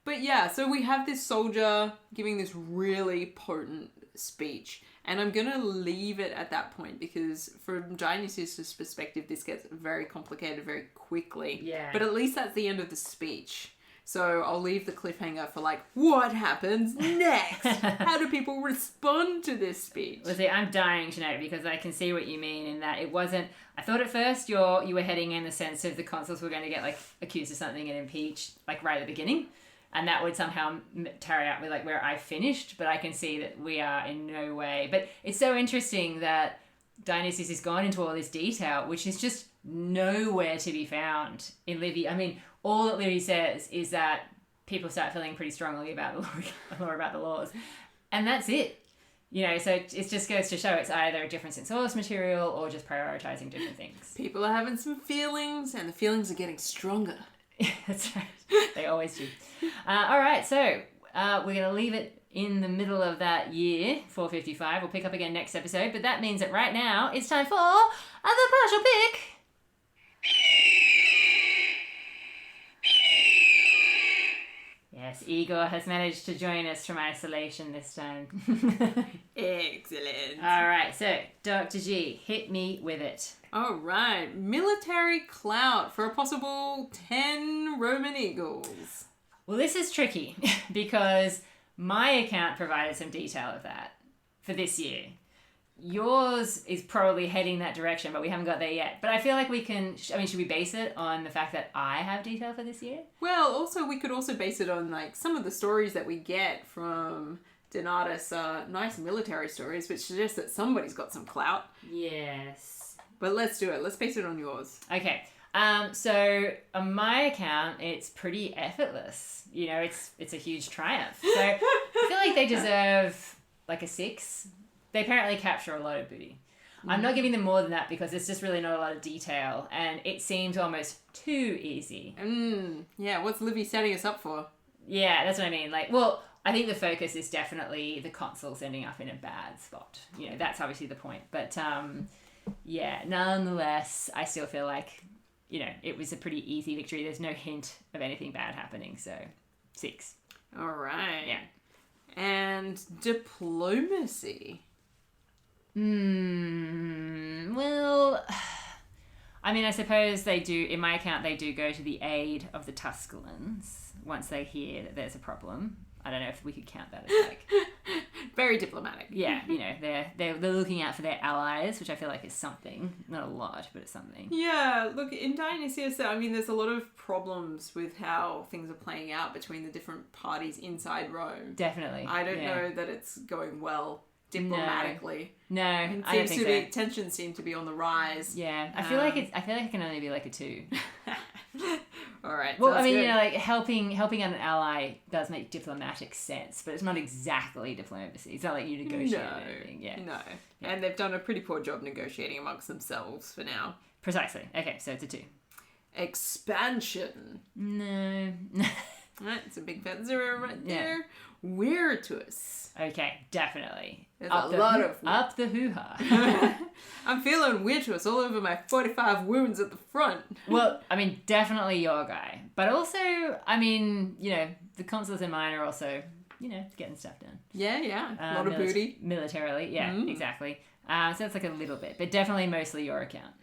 Speaker 1: But yeah, so we have this soldier giving this really potent speech. And I'm going to leave it at that point because from Dionysius' perspective, this gets very complicated very quickly.
Speaker 2: Yeah.
Speaker 1: But at least that's the end of the speech. So I'll leave the cliffhanger for what happens next? How do people respond to this speech?
Speaker 2: Well, see, I'm dying to know because I can see what you mean in that it wasn't... I thought at first you were heading in the sense of the consuls were going to get accused of something and impeached right at the beginning. And that would somehow tarry out with where I finished, but I can see that we are in no way. But it's so interesting that Dionysius has gone into all this detail, which is just nowhere to be found in Livy. I mean, all that Livy says is that people start feeling pretty strongly about the law about the laws, and that's it. So it just goes to show it's either a difference in source material or just prioritizing different things.
Speaker 1: People are having some feelings, and the feelings are getting stronger.
Speaker 2: That's right. They always do. All right, so we're going to leave it in the middle of that year, 455. We'll pick up again next episode, but that means that right now it's time for the partial pick. Yes, Igor has managed to join us from isolation this time.
Speaker 1: Excellent.
Speaker 2: All right, so Dr. G, hit me with it.
Speaker 1: All right. Military clout for a possible 10 Roman eagles.
Speaker 2: Well, this is tricky because my account provided some detail of that for this year. Yours is probably heading that direction, but we haven't got there yet. But I feel like we can, should we base it on the fact that I have detail for this year?
Speaker 1: Well, also, we could also base it on, like, some of the stories that we get from Donatus, nice military stories, which suggest that somebody's got some clout.
Speaker 2: Yes.
Speaker 1: But let's do it. Let's base it on yours.
Speaker 2: Okay. So on my account, it's pretty effortless. You know, it's a huge triumph. So I feel like they deserve, like, a 6. They apparently capture a lot of booty. I'm not giving them more than that because it's just really not a lot of detail, and it seems almost too easy.
Speaker 1: Yeah, what's Livy setting us up for?
Speaker 2: Yeah, that's what I mean. Like, well, I think the focus is definitely the consuls ending up in a bad spot. You know, that's obviously the point. But, yeah, nonetheless, I still feel like, you know, it was a pretty easy victory. There's no hint of anything bad happening, so 6.
Speaker 1: All right.
Speaker 2: Yeah.
Speaker 1: And diplomacy.
Speaker 2: Well, I mean, I suppose they do, in my account, they do go to the aid of the Tusculans once they hear that there's a problem. I don't know if we could count that as like...
Speaker 1: Very diplomatic.
Speaker 2: Yeah, you know, they're looking out for their allies, which I feel like is something. Not a lot, but it's something.
Speaker 1: Yeah, look, in Dionysius, I mean, there's a lot of problems with how things are playing out between the different parties inside Rome.
Speaker 2: Definitely.
Speaker 1: I don't know that it's going well diplomatically.
Speaker 2: No, I don't think so.
Speaker 1: Tensions seem to be on the rise.
Speaker 2: Yeah, I feel like it can only be like a 2.
Speaker 1: All right.
Speaker 2: Well, I mean, good. You know, like helping an ally does make diplomatic sense, but it's not exactly diplomacy. It's not like you negotiate anything. Yeah.
Speaker 1: No. Yeah. And they've done a pretty poor job negotiating amongst themselves for now.
Speaker 2: Precisely. Okay, so it's a 2.
Speaker 1: Expansion.
Speaker 2: No.
Speaker 1: Right, it's a big fat 0 right there. Virtus.
Speaker 2: Okay, definitely.
Speaker 1: There's a lot of...
Speaker 2: Up the hoo-ha.
Speaker 1: I'm feeling virtuous all over my 45 wounds at the front.
Speaker 2: Well, I mean, definitely your guy. But also, I mean, you know, the consuls in mine are also, you know, getting stuff done.
Speaker 1: Yeah. A lot of booty.
Speaker 2: Militarily, yeah, exactly. So it's like a little bit, but definitely mostly your account.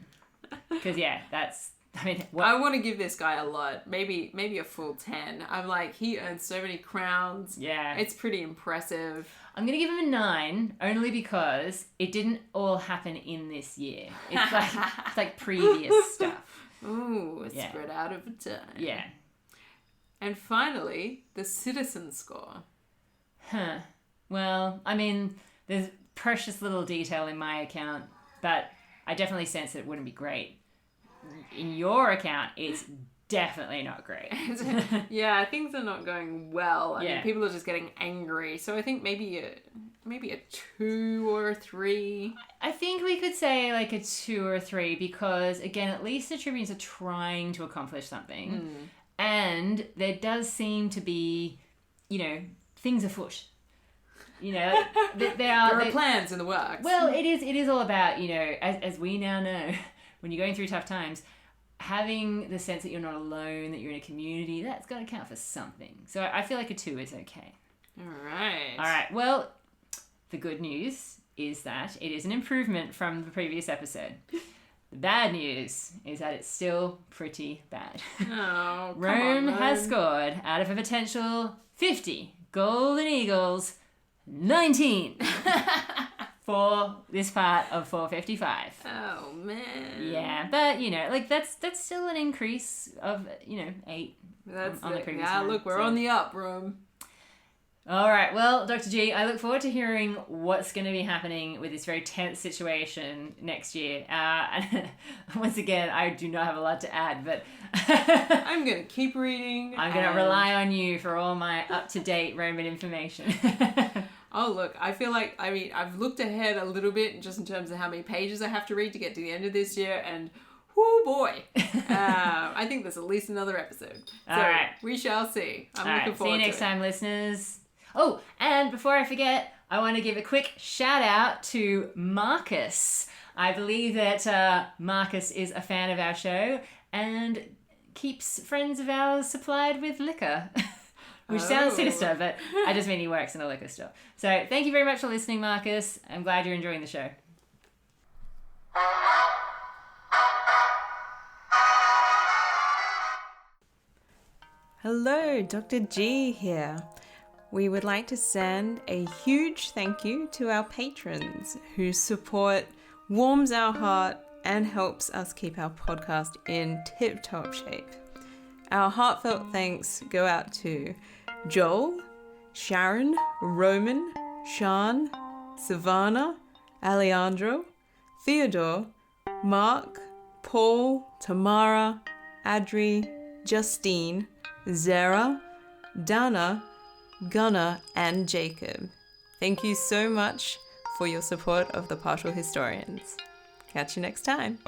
Speaker 2: Because, yeah, that's... I mean,
Speaker 1: I want to give this guy a lot. Maybe a full 10. I'm like, he earns so many crowns.
Speaker 2: Yeah.
Speaker 1: It's pretty impressive.
Speaker 2: I'm going to give him a 9 only because it didn't all happen in this year. It's like previous stuff.
Speaker 1: Ooh, it's spread out over time.
Speaker 2: Yeah.
Speaker 1: And finally, the citizen score.
Speaker 2: Well, I mean, there's precious little detail in my account, but I definitely sense that it wouldn't be great. In your account, it's definitely not great.
Speaker 1: Yeah, things are not going well. I mean, people are just getting angry. So I think maybe a 2 or a 3.
Speaker 2: I think we could say like a 2 or 3 because, again, at least the tribunes are trying to accomplish something. And there does seem to be, you know, things afoot. You know, there are
Speaker 1: plans in the works.
Speaker 2: Well, it is all about, you know, as we now know, when you're going through tough times, having the sense that you're not alone, that you're in a community, that's got to count for something. So I feel like a 2 is okay.
Speaker 1: All right.
Speaker 2: Well, the good news is that it is an improvement from the previous episode. The bad news is that it's still pretty bad.
Speaker 1: Oh,
Speaker 2: Rome has scored, out of a potential 50 golden eagles, 19 for this part of 455.
Speaker 1: Oh, man.
Speaker 2: Yeah, but, you know, like, that's still an increase of, you know, 8 on the previous one.
Speaker 1: Look, we're on the up, Rome.
Speaker 2: All right, well, Dr. G, I look forward to hearing what's going to be happening with this very tense situation next year. And once again, I do not have a lot to add, but...
Speaker 1: I'm going to keep reading.
Speaker 2: I'm going to rely on you for all my up-to-date Roman information.
Speaker 1: Oh, look, I feel like, I mean, I've looked ahead a little bit just in terms of how many pages I have to read to get to the end of this year, and whoo boy, I think there's at least another episode.
Speaker 2: All right.
Speaker 1: We shall see. I'm looking forward to it.
Speaker 2: See you next time, listeners. Oh, and before I forget, I want to give a quick shout out to Marcus. I believe that Marcus is a fan of our show and keeps friends of ours supplied with liquor. which sounds
Speaker 1: Oh.
Speaker 2: sinister, but I just mean he works in a liquor store. So thank you very much for listening, Marcus. I'm glad you're enjoying the show.
Speaker 1: Hello, Dr. G here. We would like to send a huge thank you to our patrons whose support warms our heart and helps us keep our podcast in tip-top shape. Our heartfelt thanks go out to Joel, Sharon, Roman, Sean, Savannah, Alejandro, Theodore, Mark, Paul, Tamara, Adri, Justine, Zara, Dana, Gunnar, and Jacob. Thank you so much for your support of the Partial Historians. Catch you next time.